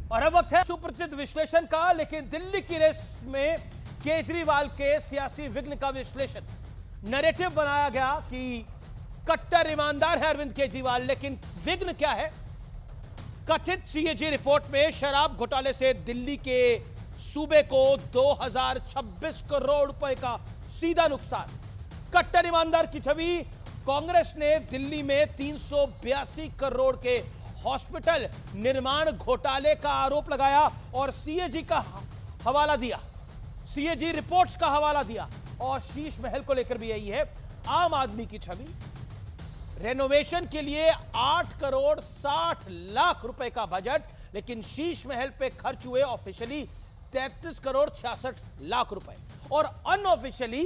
और अब वक्त है सुप्रसिद्ध विश्लेषण का। लेकिन दिल्ली की रेस में केजरीवाल के सियासी विघ्न का विश्लेषण। नैरेटिव बनाया गया कि कट्टर ईमानदार है अरविंद केजरीवाल, लेकिन विघ्न क्या है? कथित सीएजी रिपोर्ट में शराब घोटाले से दिल्ली के सूबे को 2026 करोड़ रुपए का सीधा नुकसान। कट्टर ईमानदार की छवि। कांग्रेस ने दिल्ली में 382 करोड़ के हॉस्पिटल निर्माण घोटाले का आरोप लगाया और सीएजी का हवाला दिया, सीएजी रिपोर्ट्स का हवाला दिया। और शीश महल को लेकर भी यही है। आम आदमी की छवि। रेनोवेशन के लिए 8 करोड़ 60 लाख रुपए का बजट, लेकिन शीश महल पे खर्च हुए ऑफिशियली 33 करोड़ 66 लाख रुपए और अनऑफिशियली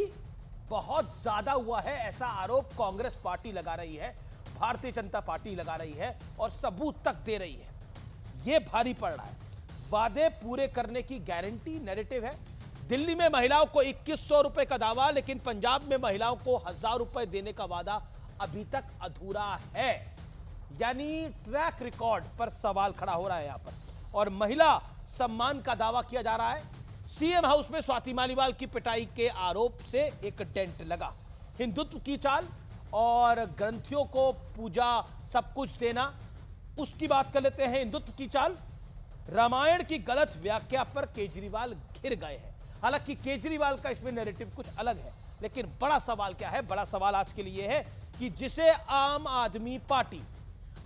बहुत ज्यादा हुआ है। ऐसा आरोप कांग्रेस पार्टी लगा रही है, भारतीय जनता पार्टी लगा रही है और सबूत तक दे रही है। यह भारी पड़ रहा है। वादे पूरे करने की गारंटी नैरेटिव है। दिल्ली में महिलाओं को 2100 रुपए का दावा, लेकिन पंजाब में महिलाओं को 1000 रुपए देने का वादा अभी तक अधूरा है। यानी ट्रैक रिकॉर्ड पर सवाल खड़ा हो रहा है यहां पर। और महिला सम्मान का दावा किया जा रहा है। सीएम हाउस में स्वाति मालीवाल की पिटाई के आरोप से एक डेंट लगा। हिंदुत्व की चाल और ग्रंथियों को पूजा सब कुछ देना, उसकी बात कर लेते हैं। हिंदुत्व की चाल, रामायण की गलत व्याख्या पर केजरीवाल घिर गए हैं। हालांकि केजरीवाल का इसमें नैरेटिव कुछ अलग है, लेकिन बड़ा सवाल क्या है? बड़ा सवाल आज के लिए है कि जिसे आम आदमी पार्टी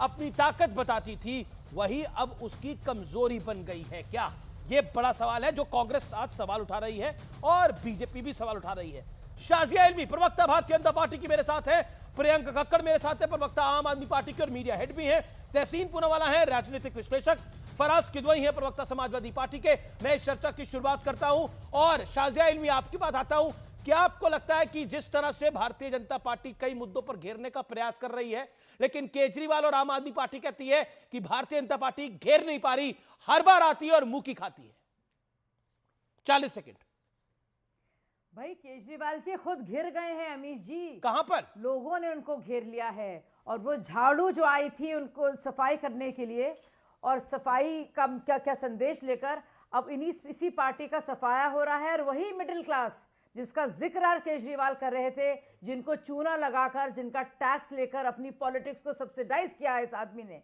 अपनी ताकत बताती थी, वही अब उसकी कमजोरी बन गई है क्या? यह बड़ा सवाल है जो कांग्रेस आज सवाल उठा रही है और बीजेपी भी सवाल उठा रही है। शाजिया इल्मी प्रवक्ता भारतीय जनता पार्टी की मेरे साथ है, प्रियंका कक्कड़ मेरे साथ है, प्रवक्ता आम आदमी पार्टी के और मीडिया हेड भी हैं, तहसीन पूनावाला है राजनीतिक विश्लेषक, फराज किदवई है प्रवक्ता समाजवादी पार्टी के। मैं इस चर्चा की शुरुआत करता हूं और शाजिया इल्मी आपकी बात आता हूं। क्या आपको लगता है कि जिस तरह से भारतीय जनता पार्टी कई मुद्दों पर घेरने का प्रयास कर रही है, लेकिन केजरीवाल और आम आदमी पार्टी कहती है कि भारतीय जनता पार्टी घेर नहीं पा रही, हर बार आती है और मुंह की खाती है? 40 सेकंड। भाई केजरीवाल जी खुद घिर गए हैं अमीश जी। कहां पर? लोगों ने उनको घेर लिया है। और वो झाड़ू जो आई थी उनको सफाई करने के लिए, और सफाई का क्या क्या संदेश लेकर अब इसी पार्टी का सफाया हो रहा है। और वही मिडिल क्लास जिसका जिक्र आज केजरीवाल कर रहे थे, जिनको चूना लगाकर, जिनका टैक्स लेकर अपनी पॉलिटिक्स को सब्सिडाइज किया है इस आदमी ने,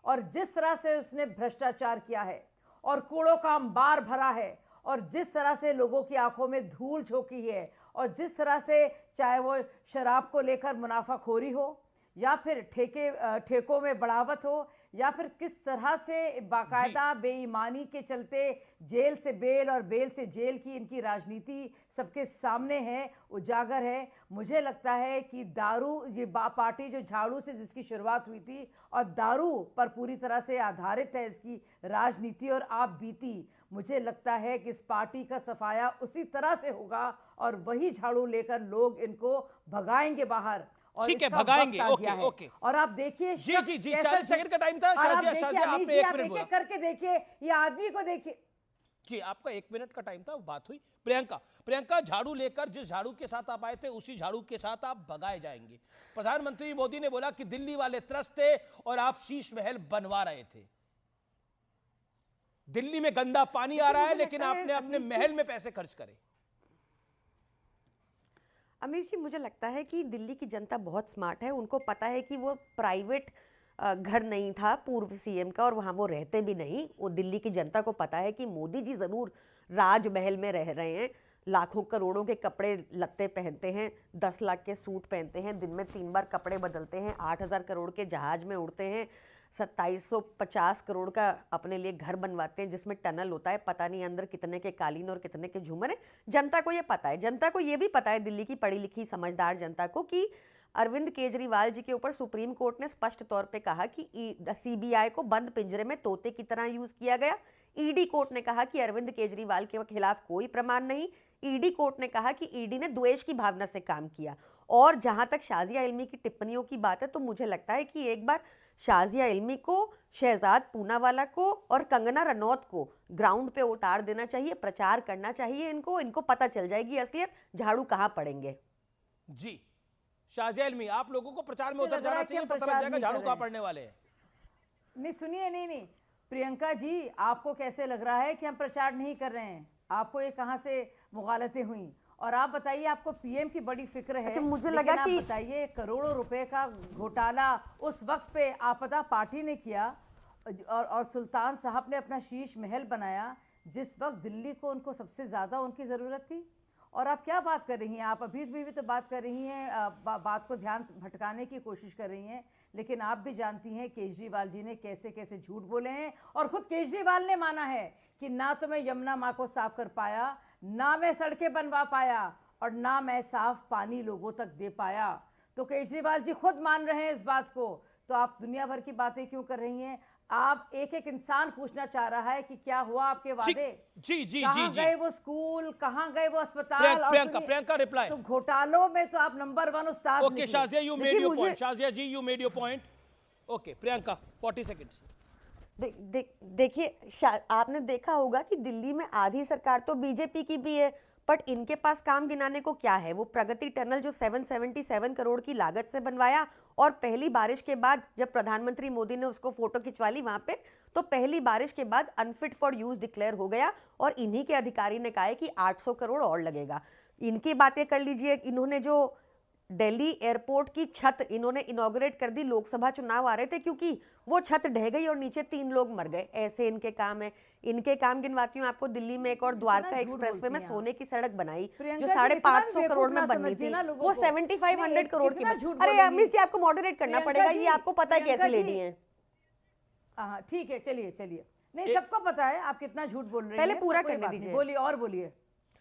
और जिस तरह से उसने भ्रष्टाचार किया है और कूड़ों का अंबार भरा है, और जिस तरह से लोगों की आंखों में धूल झोंकी है, और जिस तरह से चाहे वो शराब को लेकर मुनाफाखोरी हो, या फिर ठेकों में बढ़ावत हो, या फिर किस तरह से बाकायदा बेईमानी के चलते जेल से बेल और बेल से जेल की इनकी राजनीति सबके सामने है, उजागर है। मुझे लगता है कि दारू, ये पार्टी जो झाड़ू से जिसकी शुरुआत हुई थी और दारू पर पूरी तरह से आधारित है इसकी राजनीति और आप बीती, मुझे लगता है कि इस पार्टी का सफाया उसी तरह से होगा और वही झाड़ू लेकर लोग इनको भगाएंगे बाहर। ठीक है, भगाएंगे। Okay okay. और आप देखिए जी जी जी 40 सेकंड का टाइम था। शाजिया आपने 1 मिनट बोला, करके देखिए, ये आदमी को देखिए जी। आपका 1 मिनट का टाइम था, बात हुई। प्रियंका झाड़ू लेकर जिस झाड़ू के साथ आप आए थे उसी झाड़ू के साथ आप भगाए जाएंगे। प्रधानमंत्री मोदी ने बोला कि दिल्ली वाले त्रस्त थे और आप शीश महल बनवा रहे थे। दिल्ली में गंदा पानी आ रहा है, लेकिन आपने अपने महल में पैसे खर्च करे। अमीश जी, मुझे लगता है कि दिल्ली की जनता बहुत स्मार्ट है। उनको पता है कि वो प्राइवेट घर नहीं था पूर्व सीएम का, और वहाँ वो रहते भी नहीं। वो दिल्ली की जनता को पता है कि मोदी जी ज़रूर राजमहल में रह रहे हैं, लाखों करोड़ों के कपड़े लत्ते पहनते हैं, 10 लाख के सूट पहनते हैं, दिन में 3 बार कपड़े बदलते हैं, 8000 करोड़ के जहाज में उड़ते हैं, 2750 करोड़ का अपने लिए घर बनवाते हैं जिसमें टनल होता है, पता नहीं अंदर कितने के कालीन और कितने के झूमर है। जनता को ये पता है। जनता को ये भी पता है, दिल्ली की पढ़ी लिखी समझदार जनता को, कि अरविंद केजरीवाल जी के ऊपर सुप्रीम कोर्ट ने स्पष्ट तौर पे कहा कि सीबीआई को बंद पिंजरे में तोते की तरह यूज किया गया। ईडी कोर्ट ने कहा कि अरविंद केजरीवाल के खिलाफ कोई प्रमाण नहीं। ईडी कोर्ट ने कहा कि ईडी ने द्वेष की भावना से काम किया। और जहां तक शाजिया इल्मी की टिप्पणियों की बात है, तो मुझे लगता है कि एक बार शाजिया इल्मी को, शहजाद पूनावाला को और कंगना रनौत को ग्राउंड पे उतार देना चाहिए, प्रचार करना चाहिए। इनको पता चल जाएगी असलियत, झाड़ू कहां पड़ेंगे। जी शाजिया इल्मी, आप लोगों को प्रचार में उतर जाना चाहिए, पता लग जाएगा झाड़ू कहां पड़ने वाले हैं। नहीं सुनिए, नहीं प्रियंका जी, आपको कैसे लग रहा है कि हम प्रचार नहीं कर रहे हैं? आपको ये कहां से मुगालतें हुई? और आप बताइए, आपको पीएम की बड़ी फिक्र है। अच्छा, मुझे लगा कि बताइए, करोड़ों रुपए का घोटाला उस वक्त पे आपदा पार्टी ने किया, और सुल्तान साहब ने अपना शीश महल बनाया जिस वक्त दिल्ली को उनको सबसे ज्यादा उनकी जरूरत थी। और आप क्या बात कर रही हैं? आप अभी भी तो बात कर रही हैं, बात को ध्यान भटकाने की कोशिश कर रही हैं। लेकिन आप भी जानती हैं केजरीवाल जी ने कैसे कैसे झूठ बोले हैं, और खुद केजरीवाल ने माना है कि ना तो मैं यमुना माँ को साफ कर पाया, ना मैं सड़कें बनवा पाया, और ना मैं साफ पानी लोगों तक दे पाया। तो केजरीवाल जी खुद मान रहे हैं इस बात को, तो आप दुनिया भर की बातें क्यों कर रही हैं? आप एक इंसान पूछना चाह रहा है कि क्या हुआ आपके वादे? जी जी कहां गए वो स्कूल, कहां गए वो अस्पताल? प्रियंका रिप्लाई। तो घोटालों में तो आप नंबर 1 उस्ताद। Okay Shazia, you made your point. Shazia ji, you made your point. Okay Priyanka, 40 seconds. देखिए आपने देखा होगा कि दिल्ली में आधी सरकार तो बीजेपी की भी है, बट इनके पास काम गिनाने को क्या है। वो प्रगति टनल जो 777 करोड़ की लागत से बनवाया, और पहली बारिश के बाद जब प्रधानमंत्री मोदी ने उसको फोटो खिंचवा ली वहां पे, तो पहली बारिश के बाद अनफिट फॉर यूज डिक्लेयर हो गया, और इन्हीं के अधिकारी ने कहा है कि 800 करोड़ और लगेगा। इनकी बातें कर लीजिए, इन्होंने जो दिल्ली एयरपोर्ट की छत इन्होंने इनॉग्रेट कर दी, लोकसभा चुनाव आ रहे थे, क्योंकि वो छत ढह गई और नीचे 3 लोग मर गए। ऐसे इनके काम है। इनके काम गिनवाती हूँ आपको। दिल्ली में एक और द्वारका एक्सप्रेसवे में सोने की सड़क बनाई जो 550 करोड़ में बननी थी, वो 7500 करोड़ की। अरे अमित जी आपको मॉडरेट करना पड़ेगा, ये आपको पता है कैसी लेडी है। हाँ ठीक है, चलिए चलिए, नहीं सबको पता है आप कितना झूठ बोल रहे हैं। पहले पूरा करने दीजिए, बोलिए और बोलिए,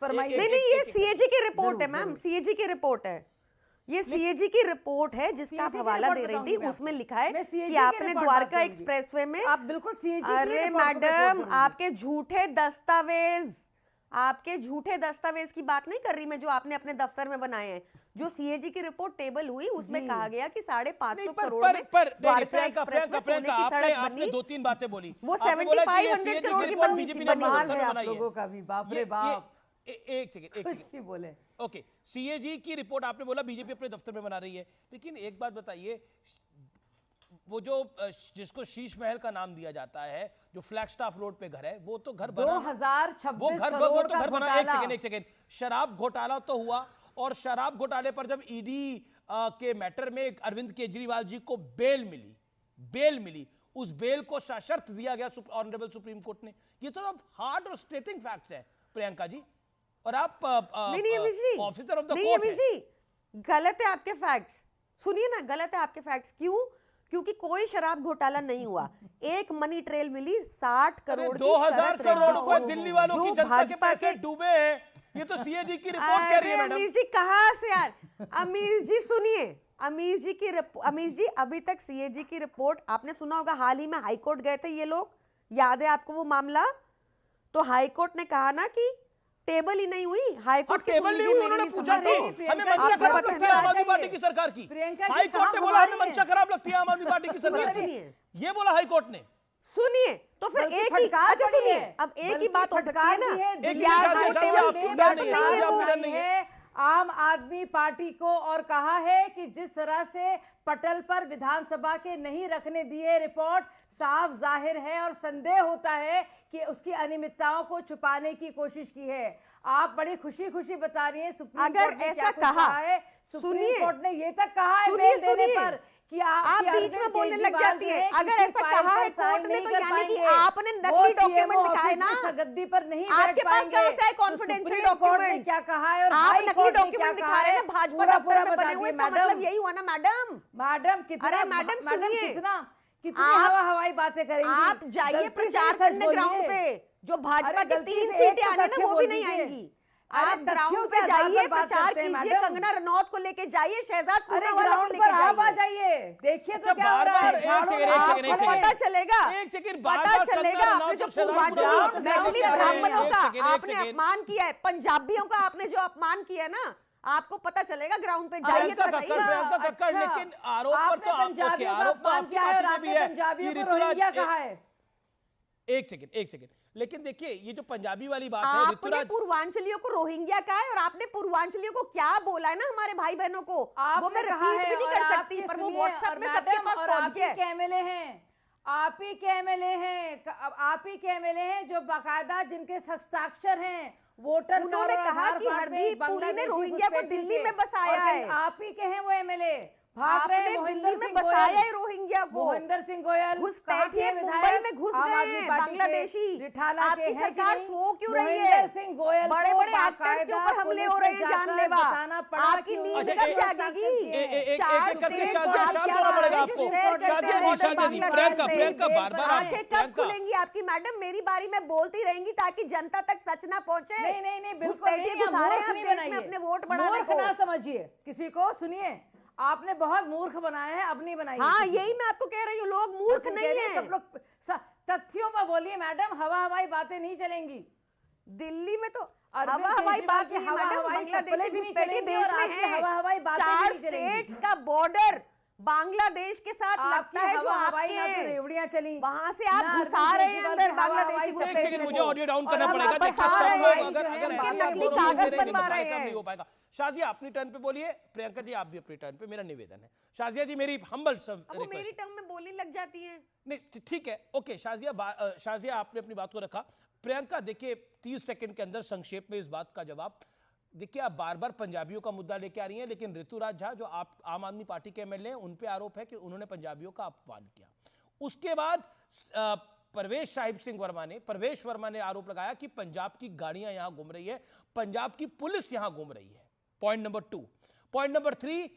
फरमाइए। नहीं ये सीएजी की रिपोर्ट है मैम, सीएजी की रिपोर्ट है, ये सीएजी की रिपोर्ट है जिसका आप हवाला दे रही थी। उसमें लिखा है कि आपने द्वारका एक्सप्रेसवे में, आप बिल्कुल सीएजी। अरे मैडम आपके झूठे दस्तावेज, आपके झूठे दस्तावेज की बात नहीं कर रही मैं, जो आपने अपने दफ्तर में बनाए हैं। जो सीएजी की रिपोर्ट टेबल हुई उसमें कहा गया कि 550 करोड़ में द्वारका एक्सप्रेस में सोने की सड़क बनी। 2-3 बातें बोली, वो 7500 करोड़ की बनी। बीजेपी ने बनाई लोगों का भी, बाप रे बाप। एक सेकंड बोले। ओके, सीएजी की रिपोर्ट आपने बोला बीजेपी अपने दफ्तर में बना रही है, लेकिन एक बात बताइए, वो जो जिसको शीश महल का नाम दिया जाता है, जो फ्लैगस्टाफ रोड पे घर है, वो तो घर बना 2026 वो तो घर बना। एक सेकंड, शराब घोटाला तो हुआ, और शराब घोटाले पर जब ईडी के मैटर में अरविंद केजरीवाल जी को बेल मिली, उस बेल को सशर्त दिया गया ऑनरेबल सुप्रीम कोर्ट ने। ये तो अब हार्ड और स्ट्रेटिंग फैक्ट्स है प्रियंका जी, और आप ऑफिसर ऑफ द कोर्ट हैं। गलत है आपके फैक्ट्स, सुनिए ना, गलत है आपके फैक्ट्स। क्यों? क्योंकि कोई शराब घोटाला नहीं हुआ। एक मनी ट्रेल मिली 60 करोड़ 2000 करोड़ रुपए दिल्ली वालों की जनता के पैसे डूबे हैं। ये तो सीएजी की रिपोर्ट कह रही है मैडम। अमीश जी कहां से यार, अमीश जी सुनिए, अमीश जी अभी तक सीएजी की रिपोर्ट आपने सुना होगा। हाल ही में हाईकोर्ट गए थे ये लोग, याद है आपको वो मामला? तो हाईकोर्ट ने कहा ना कि टेबल ही नहीं हुई, हाईकोर्ट टेबल नहीं हुई, उन्होंने पूछा तो हमें मंशा खराब लगती है आम आदमी पार्टी की सरकार की। हाईकोर्ट ने बोला हमें मंशा खराब लगती है आम आदमी पार्टी की सरकार की, ये बोला हाईकोर्ट ने। सुनिए तो फिर एक ही, अच्छा सुनिए, अब एक ही बात हो सकती है ना, आम आदमी पार्टी को, और कहा है कि जिस तरह से पटल पर विधानसभा के नहीं रखने दिए रिपोर्ट, साफ जाहिर है और संदेह होता है कि उसकी अनियमितताओं को छुपाने की कोशिश की है। आप बड़ी खुशी खुशी बता रही हैं सुप्रीम कोर्ट ने क्या कहा है। सुप्रीम कोर्ट ने ये तक कहा है बेल देने पर कि आप बीच में बोलने लग जाती हैं। अगर ऐसा कहा है कोर्ट ने, तो यानी कि आपने नकली डॉक्यूमेंट दिखाए ना, गद्दी पर नहीं आपके पास कहां से है कॉन्फिडेंशियल डॉक्यूमेंट? क्या कहा है? और आप नकली डॉक्यूमेंट दिखा रहे हैं ना, भाजपा दफ्तर में बने हुए, इसका मतलब यही हुआ ना मैडम। कितना, अरे मैडम सुनिए, कितनी हवाई बातें करेंगी आप? जाइए प्रचार करने ग्राउंड पे, जो भाजपा की 3 सीटें आने ना वो भी नहीं आएंगी। आप ग्राउंड पे जाइए, प्रचार कीजिए, कंगना रनौत को लेके जाइए, शहजाद पूनावाला को लेके जाइए, देखिए तो क्या हो रहा है। पता चलेगा, पता चलेगा आपने जो पूर्वांचली ब्राह्मणों का आपने अपमान किया है, पंजाबियों का आपने जो अपमान किया है ना, आपको पता चलेगा ग्राउंड पे जाइए तो सही। प्रियंका कक्कड़, लेकिन आरोप पर तो आरोप तो आपकी पार्टी में भी है कि ऋतुराज, कहा है। एक सेकंड, लेकिन देखिए ये जो पंजाबी वाली बात है, आपने पूर्वांचलियों को रोहिंग्या कहा है, और आपने पूर्वांचलियों को क्या बोला है ना हमारे भाई बहनों को, वो मैं रिपीट भी नहीं कर सकती, पर वो व्हाट्सएप में सबके पास पहुंच गया है। एमएलए हैं, आप ही के एमएलए हैं जो बाकायदा जिनके हस्ताक्षर हैं वोटर। उन्होंने कहा कि हरदीप पुरी ने रोहिंग्या को दिल्ली में बसाया है। आप ही के हैं वो एमएलए, आपने दिल्ली में बसाया है रोहिंग्या को। मोहिंदर सिंह गोयल घुसपैठिए मुंबई में घुस गए हैं बांग्लादेशी। आपकी सरकार सो क्यों रही है? बड़े बड़े एक्टर्स के ऊपर हमले हो रहे हैं जानलेवा। आपकी नींद कब जागेगी? आंखें कब खुलेंगी आपकी मैडम? मेरी बारी में बोलती रहेंगी ताकि जनता तक सच ना पहुंचे। नहीं, घुसपैठिए घुसा रहे हैं आप देश में अपने वोट बढ़ाने को। ना समझिए किसी को, सुनिए आपने बहुत मूर्ख बनाया है, अब नहीं बनाई। हाँ यही मैं आपको कह रही हूँ, लोग मूर्ख नहीं है। सब लोग तथ्यों पर बोलिए मैडम, हवाई बातें नहीं चलेंगी। दिल्ली में तो हवाई बात नहीं मैडम, बांग्लादेशी घुसपैठी देश में है। 4 स्टेट्स का बॉर्डर बांग्लादेश के साथ लगता है जो आपके रेवड़ियां चली, वहां से आप घुसा रहे हैं अंदर बांग्लादेशी को। एक सेकंड, मुझे ऑडियो डाउन करना पड़ेगा। नकली कागज बनवा रहे हैं। नहीं हो पाएगा। शाजिया अपनी टर्न पे बोलिए, प्रियंका जी आप भी अपनी टर्न पे, मेरा निवेदन है। शाजिया जी मेरी हम्बल वो मेरी टर्न में बोलने लग जाती है। नहीं ठीक है, ओके शाजिया आपने अपनी बात को रखा। प्रियंका देखिए 30 सेकंड के अंदर संक्षेप में इस बात का जवाब। देखिए आप बार बार पंजाबियों का मुद्दा लेके आ रही हैं, लेकिन ऋतुराज झा जो आप आम आदमी पार्टी के एमएलए हैं, उन पे आरोप है कि उन्होंने पंजाबियों का अपमान किया। उसके बाद परवेश वर्मा ने आरोप लगाया कि पंजाब की गाड़ियां यहां घूम रही है, पंजाब की पुलिस यहां घूम रही है। Point number 2। पॉइंट नंबर 3,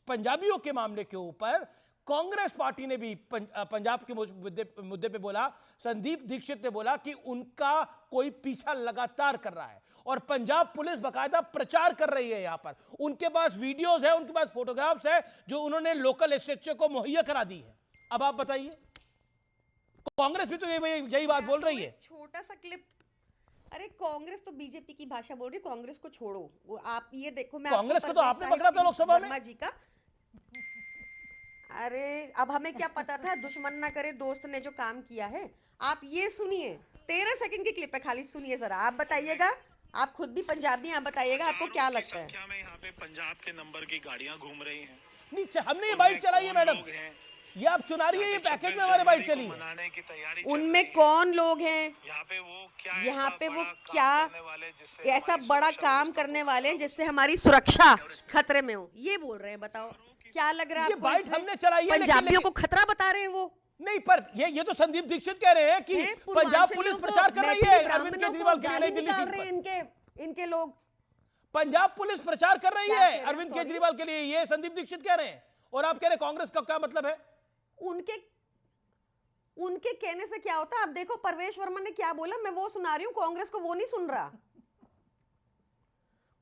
पंजाबियों के मामले के ऊपर कांग्रेस पार्टी ने भी पंजाब के मुद्दे पे बोला, संदीप दीक्षित ने बोला कि उनका कोई पीछा लगातार कर रहा है और पंजाब पुलिस बकायदा प्रचार कर रही है। यहां पर उनके पास वीडियोस है, उनके पास फोटोग्राफ्स है जो उन्होंने लोकल एसएचओ को मुहैया करा दी है। अब आप बताइए, कांग्रेस भी तो यही बात बोल रही है। छोटा सा क्लिप, अरे कांग्रेस तो बीजेपी की भाषा बोल रही, कांग्रेस को छोड़ो। वो आप ये देखो, मैं कांग्रेस को तो आपने पकड़ा था लोकसभा में जी का। अरे अब हमें क्या पता था, दुश्मन ना करे दोस्त ने जो काम किया है। आप ये सुनिए, 13 सेकंड की क्लिप है, खाली सुनिए जरा। आप बताइएगा, आप खुद भी पंजाबी, आप बताइएगा आपको क्या लगता है। क्या मैं यहाँ पे पंजाब के नंबर की गाड़ियाँ घूम रही हैं? नहीं, हमने ये बाइट चलाई है मैडम, ये आप चुना रही है, ये पैकेज में हमारे बाइट चली है। उनमें कौन लोग हैं यहाँ पे वो क्या ऐसा बड़ा काम करने वाले हैं जिससे हमारी सुरक्षा खतरे में हो, ये बोल रहे हैं। बताओ क्या लग रहा है आपको? बाइट हमने चलाई है, पंजाबियों को खतरा बता रहे हैं वो। नहीं, पर ये तो संदीप दीक्षित कह रहे हैं कि पंजाब पुलिस प्रचार कर रही है अरविंद केजरीवाल के लिए नई दिल्ली सीट पर। इनके लोग पंजाब पुलिस प्रचार कर रही है अरविंद केजरीवाल के लिए, ये संदीप दीक्षित कह रहे हैं। और आप कह रहे हैं कांग्रेस का क्या मतलब है? उनके कहने से क्या होता है? आप देखो परवेश वर्मा ने क्या बोला, मैं वो सुना रही हूँ, कांग्रेस को वो नहीं सुन रहा।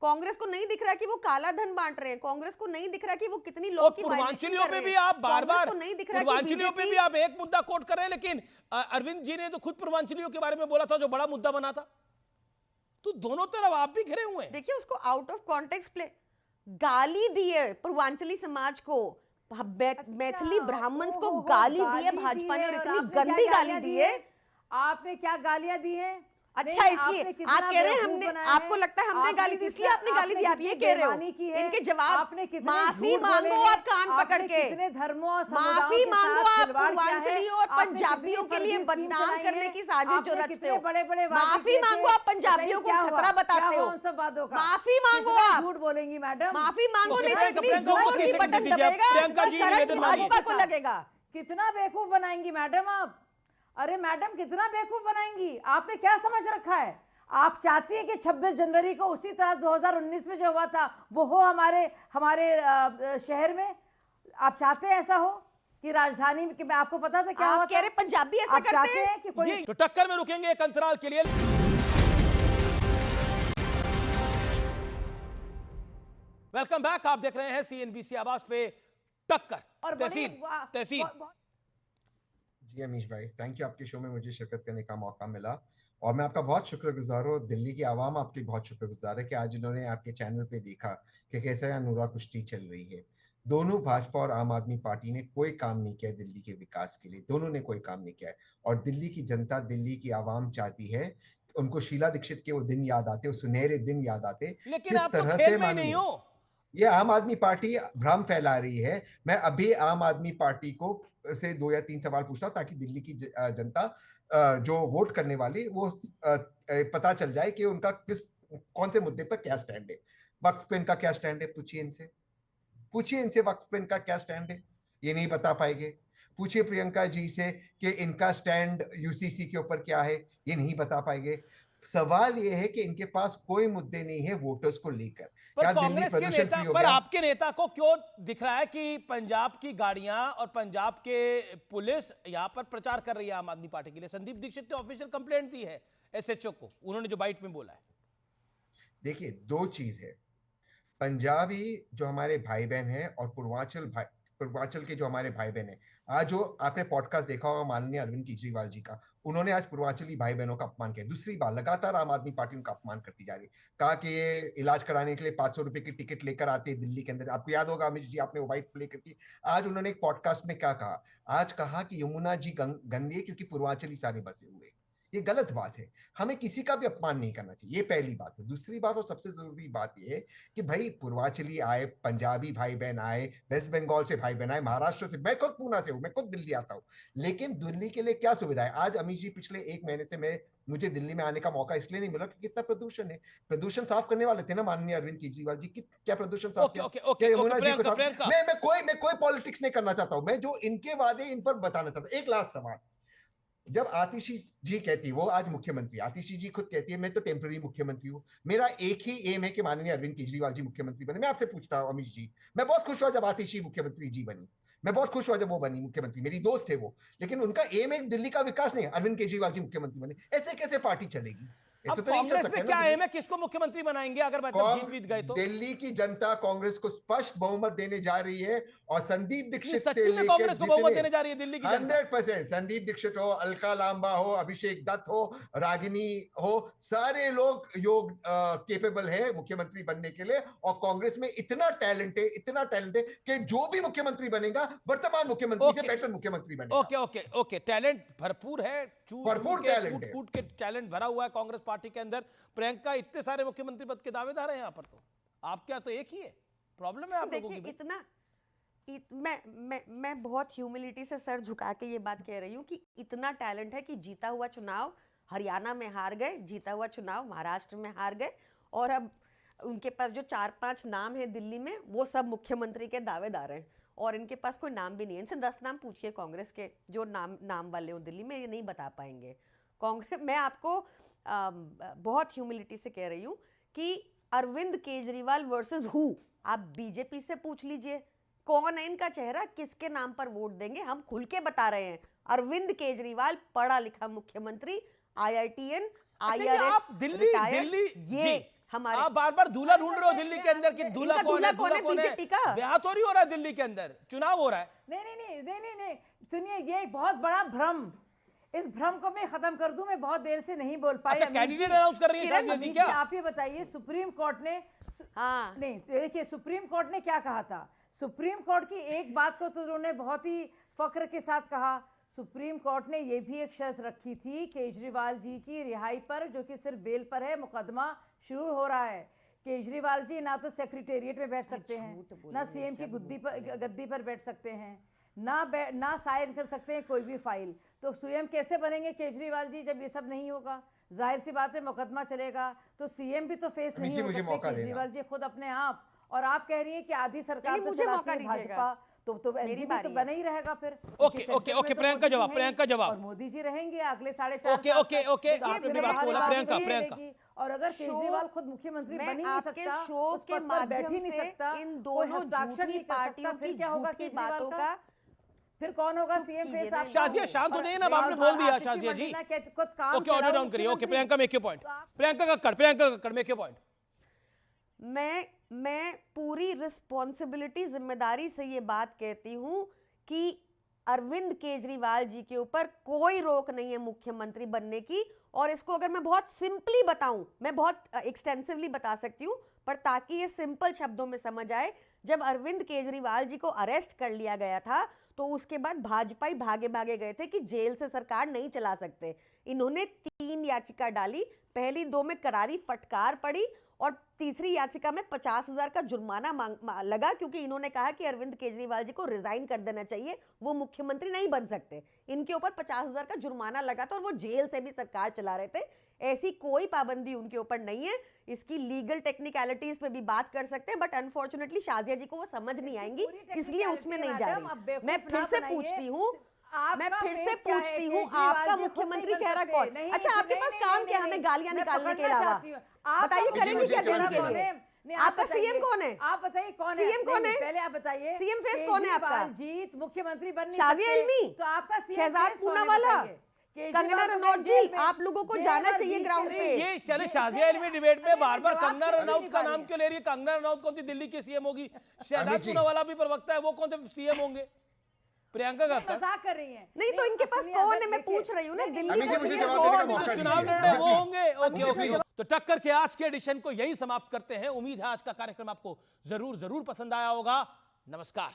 कांग्रेस को नहीं दिख रहा कि वो काला धन बांट रहे हैं, कांग्रेस को नहीं दिख रहा कि वो कितनी लोग की पूर्वांचलियों पे भी आप बार-बार पूर्वांचलियों पे भी आप एक मुद्दा कोट कर रहे हैं, लेकिन अरविंद जी ने तो खुद पूर्वांचलियों के बारे में बोला था जो बड़ा मुद्दा बना था। तो दोनों तरफ आप भी घिरे हुए हैं। देखिए उसको आउट ऑफ कॉन्टेक्स्ट प्ले गाली दी है पूर्वांचली समाज को, मैथिली ब्राह्मण्स को गाली दी है भाजपा ने, और इतनी गंदी गाली दी है। आपने क्या गालियां दी हैं? अच्छा, इसलिए आप कह रहे हैं हमने, आपको लगता है हमने गाली दी इसलिए आपने गाली दी, आप ये कह रहे हो? इनके जवाब, माफी मांगो आप कान पकड़ के, माफी मांगो आप पूर्वांचली और पंजाबियों के लिए बदनाम करने की साजिश जो रचते हो। माफी मांगो आप, पंजाबियों को खतरा बताते हो। माफी मांगो आप, झूठ बोलेंगी मैडम, माफी मांगो, नहीं तो इतनी जोर की बटन दबेगा भाजपा को लगेगा। कितना बेवकूफ बनाएंगी मैडम आप? अरे मैडम कितना बेवकूफ बनाएंगी? आपने क्या समझ रखा है? आप चाहती हैं कि 26 जनवरी को उसी तरह 2019 में जो हुआ था वो हो हमारे शहर में? आप चाहते हैं ऐसा हो कि राजधानी में? कि मैं आपको पता था क्या हुआ? कह रहे पंजाबी ऐसा करते हैं कि कोई तो टक्कर में रुकेंगे एक अंतराल के लिए। वेलकम बैक, आप देख रहे हैं CNBC आवाज पे टक्कर। और तहसीन जी अमीश भाई, थैंक यू, आपके शो में मुझे शिरकत करने का मौका मिला और मैं आपका बहुत शुक्रगुजार हूँ। दिल्ली की आवाम आपकी बहुत शुक्रगुजार है कि आज इन्होंने आपके चैनल पे देखा कि कैसे यहाँ नूरा कुश्ती चल रही है। दोनों भाजपा और आम आदमी पार्टी ने कोई काम नहीं किया दिल्ली के विकास के लिए, दोनों ने कोई काम नहीं किया है। और दिल्ली की जनता, दिल्ली की आवाम चाहती है, उनको शीला दीक्षित के वो दिन याद आते, वो सुनहरे दिन याद आते। किस तरह से नहीं हो, ये आम आदमी पार्टी भ्रम फैला रही है। मैं अभी आम आदमी पार्टी को से 2 या 3 सवाल पूछता हूँ ताकि दिल्ली की जनता जो वोट करने वाली वो पता चल जाए कि उनका कौन से मुद्दे पर क्या स्टैंड है। वक्फ पे इनका क्या स्टैंड है, पूछिए इनसे वक्फ पे इनका क्या स्टैंड है, ये नहीं बता पाएंगे। पूछिए प्रियंका जी से कि इनका स्टैंड यूसीसी के ऊपर क्या है, ये नहीं बता पाएंगे। सवाल ये है कि इनके पास कोई मुद्दे नहीं है वोटर्स को लेकर। क्या कांग्रेस के नेता पर आपके नेता को क्यों दिख रहा है कि पंजाब की गाड़ियां और पंजाब के पुलिस यहां पर प्रचार कर रही है आम आदमी पार्टी के लिए? संदीप दीक्षित ने ऑफिशियल कंप्लेंट दी है एसएचओ को, उन्होंने जो बाइट में बोला है। देखिए 2 चीज है, पंजाबी जो हमारे भाई बहन हैं और पूर्वांचल पूर्वांचल के जो हमारे भाई बहन है, आज जो आपने पॉडकास्ट देखा होगा माननीय अरविंद केजरीवाल जी का, उन्होंने आज पूर्वांचली भाई बहनों का अपमान किया। दूसरी बार लगातार आम आदमी पार्टी उनका अपमान करती जा रही है। कहा कि ये इलाज कराने के लिए 500 रुपए की टिकट लेकर आते हैं दिल्ली के अंदर। आपको याद होगा अमित जी, आपने वो बाइट प्ले करती। आज उन्होंने एक पॉडकास्ट में क्या कहा, आज कहा कि यमुना जी गंदी है क्योंकि पूर्वांचली सारे बसे हुए। ये गलत बात है, हमें किसी का भी अपमान नहीं करना चाहिए, ये पहली बात है। दूसरी बात और सबसे जरूरी बात ये है कि भाई पूर्वांचली आए, पंजाबी भाई बहन आए, वेस्ट बंगाल से भाई बहन आए, महाराष्ट्र से, मैं खुद पूना से हूं, मैं खुद दिल्ली आता हूं, लेकिन दिल्ली के लिए क्या सुविधा है? आज अमित जी पिछले 1 महीने से मुझे दिल्ली में आने का मौका इसलिए नहीं मिला क्योंकि कितना प्रदूषण है। प्रदूषण साफ करने वाले थे ना माननीय अरविंद केजरीवाल जी, क्या प्रदूषण साफ किया? यमुना जी को साफ। मैं कोई पॉलिटिक्स नहीं करना चाहता हूं, मैं जो इनके वादे इन पर बताना चाहता हूं। एक लास्ट सवाल, जब आतिशी जी कहती, वो आज मुख्यमंत्री, आतिशी जी खुद कहती है मैं तो टेम्पररी मुख्यमंत्री हूं, मेरा एक ही एम है कि माननीय अरविंद केजरीवाल जी मुख्यमंत्री बने। मैं आपसे पूछता हूं अमित जी, मैं बहुत खुश हुआ जब आतिशी मुख्यमंत्री जी बनी, मैं बहुत खुश हुआ जब वो बनी मुख्यमंत्री, मेरी दोस्त है वो, लेकिन उनका एम है दिल्ली का विकास नहीं है। अरविंद केजरीवाल जी मुख्यमंत्री बने, ऐसे कैसे पार्टी चलेगी? अब कांग्रेस में क्या एम है, किसको मुख्यमंत्री बनाएंगे अगर मतलब जीत गए तो? दिल्ली की जनता कांग्रेस को स्पष्ट बहुमत देने जा रही है और संदीप दीक्षित से लेकर कांग्रेस को बहुमत देने जा रही है दिल्ली की 100%। संदीप दीक्षित हो, अलका लांबा हो, अभिषेक दत्त हो, रागिनी हो, सारे लोग योग केपेबल है मुख्यमंत्री बनने के लिए। और कांग्रेस में इतना टैलेंट है कि जो भी मुख्यमंत्री बनेगा वर्तमान मुख्यमंत्री से बेटर मुख्यमंत्री बनेगा। ओके, टैलेंट भरपूर है, भरपूर टैलेंट है, कूट के टैलेंट भरा हुआ है कांग्रेस पार्टी के अंदर। प्रियंका, इतने सारे मुख्यमंत्री पद के दावेदार हैं यहाँ पर, तो आप क्या तो एक ही है? प्रॉब्लम है आप लोगों की? इतना मैं बहुत ह्यूमिलिटी से सर झुका के ये बात कह रही हूँ कि इतना टैलेंट है कि जीता हुआ चुनाव हरियाणा में हार गए, जीता हुआ चुनाव महाराष्ट्र में हार गए, और अब उनके पास जो 4-5 नाम है दिल्ली में वो सब मुख्यमंत्री के दावेदार हैं, और इनके पास कोई नाम भी नहीं है। इनसे 10 नाम पूछिए कांग्रेस के जो नाम वाले हो दिल्ली में, ये नहीं बता पाएंगे। कांग्रेस, मैं आपको बहुत ह्यूमिलिटी से कह रही हूँ कि अरविंद केजरीवाल वर्सेस हु, आप बीजेपी से पूछ लीजिए कौन है इनका चेहरा, किसके नाम पर वोट देंगे, हम खुल के बता रहे हैं। अरविंद केजरीवाल पढ़ा लिखा मुख्यमंत्री, IITN, IRS, आप दिल्ली ये हमारे, आप बार-बार दूल्हा ढूंढ रहे हो दिल्ली के अंदर कि दूल्हा कौन है? बीजेपी का ब्याह तो नहीं हो रहा है दिल्ली के अंदर, चुनाव हो रहा है। नहीं, सुनिए, ये एक बहुत बड़ा भ्रम, इस भ्रम को मैं खत्म कर दूं। मैं बहुत देर से नहीं बोल पाई। अच्छा, कैंडिडेट अनाउंस कर रही है शाजिया जी क्या? आप ये बताइए, सुप्रीम कोर्ट ने नहीं, देखिए सुप्रीम कोर्ट ने क्या कहा था। सुप्रीम कोर्ट की एक बात को तो उन्होंने बहुत ही फक्र के साथ कहा। सुप्रीम कोर्ट ने ये भी एक शर्त रखी थी केजरीवाल जी की रिहाई पर, जो कि सिर्फ बेल पर है, मुकदमा शुरू हो रहा है। केजरीवाल जी ना तो सेक्रेटेरिएट में बैठ सकते हैं, ना सीएम की गद्दी पर बैठ सकते हैं, ना साइन कर सकते हैं कोई भी फाइल। तो सीएम कैसे बनेंगे केजरीवाल जी जब ये सब नहीं होगा? जाहिर सी बात है मुकदमा चलेगा तो सीएम भी तो फेस नहीं हो सकते केजरीवाल जी खुद अपने आप। और आप कह रही हैं कि आधी सरकार तो चलाती है भाजपा, तो एनजीपी तो बना ही रहेगा फिर। ओके, प्रियंका जवाब। और मोदी जी रहेंगे अगले 4.5 ओके, आपने बात बोला प्रियंका। और अगर केजरीवाल खुद मुख्यमंत्री बन ही नहीं सकता, शो के बैठ ही नहीं सकता, इन दोनों झूठी पार्टियों की क्या होगा झूठी बातों का, फिर कौन होगा सीएम फेस? आप शाजिया शांत हो जाइए ना, आपने बोल दिया शाजिया जी। ओके, ऑडियो डाउन करिए। Okay, Priyanka make your point. Priyanka Kakkar make your point. मैं पूरी रिस्पॉन्सिबिलिटी, जिम्मेदारी से ये बात कहती हूं कि अरविंद केजरीवाल जी के ऊपर कोई रोक नहीं है मुख्यमंत्री बनने की। और इसको अगर मैं बहुत सिंपली बताऊं, मैं बहुत एक्सटेंसिवली बता सकती हूं, पर ताकि ये सिंपल शब्दों में समझ आए, जब अरविंद केजरीवाल जी को अरेस्ट कर लिया गया था तो उसके बाद भाजपाई भागे गए थे कि जेल से सरकार नहीं चला सकते। इन्होंने 3 याचिका डाली, पहली 2 में करारी फटकार पड़ी और तीसरी याचिका में 50,000 का जुर्माना लगा, क्योंकि इन्होंने कहा कि अरविंद केजरीवाल जी को रिजाइन कर देना चाहिए, वो मुख्यमंत्री नहीं बन सकते। इनके ऊपर 50,000 का जुर्माना लगा था और वो जेल से भी सरकार चला रहे थे। ऐसी कोई पाबंदी उनके ऊपर नहीं है। इसकी लीगल टेक्निकलिटीज पे भी बात कर सकते हैं, बट अनफॉर्चुनेटली शाजिया जी को वो समझ नहीं आएंगी, इसलिए उसमें नहीं जा रही। मैं फिर से पूछती हूँ, आपका मुख्यमंत्री चेहरा कौन? अच्छा, आपके पास काम क्या, हमें गालियां निकालने के अलावा? बताइए, करेंगे क्या देश के लिए? आपका सीएम कौन है? आप बताइए कौन है? सीएम कौन है? पहले आप बताइए, सीएम फेस कौन है आपका? जीत मुख्यमंत्री बनने शाजिया इल्मी, तो आपका शहजाद पूनावाला, कंगना रनौत जी, आप लोगों को जाना चाहिए ग्राउंड पे। ये चले शाजिया इल्मी डिबेट में बार बार कंगना रनौत का नाम क्यों ले रही है? कंगना रनौत कौन सी दिल्ली की सीएम होगी? शहजाद पूनावाला भी प्रवक्ता है, वो कौन से सीएम होंगे? प्रियंका गांधी मजाक कर रही हैं। नहीं तो इनके पास कौन है, मैं पूछ रही हूँ ना। दिल्ली मुझे जवाब देने का मौका चुनाव लड़ रहे वो होंगे। ओके। तो टक्कर के आज के एडिशन को यही समाप्त करते हैं। उम्मीद है आज का कार्यक्रम आपको जरूर पसंद आया होगा। नमस्कार।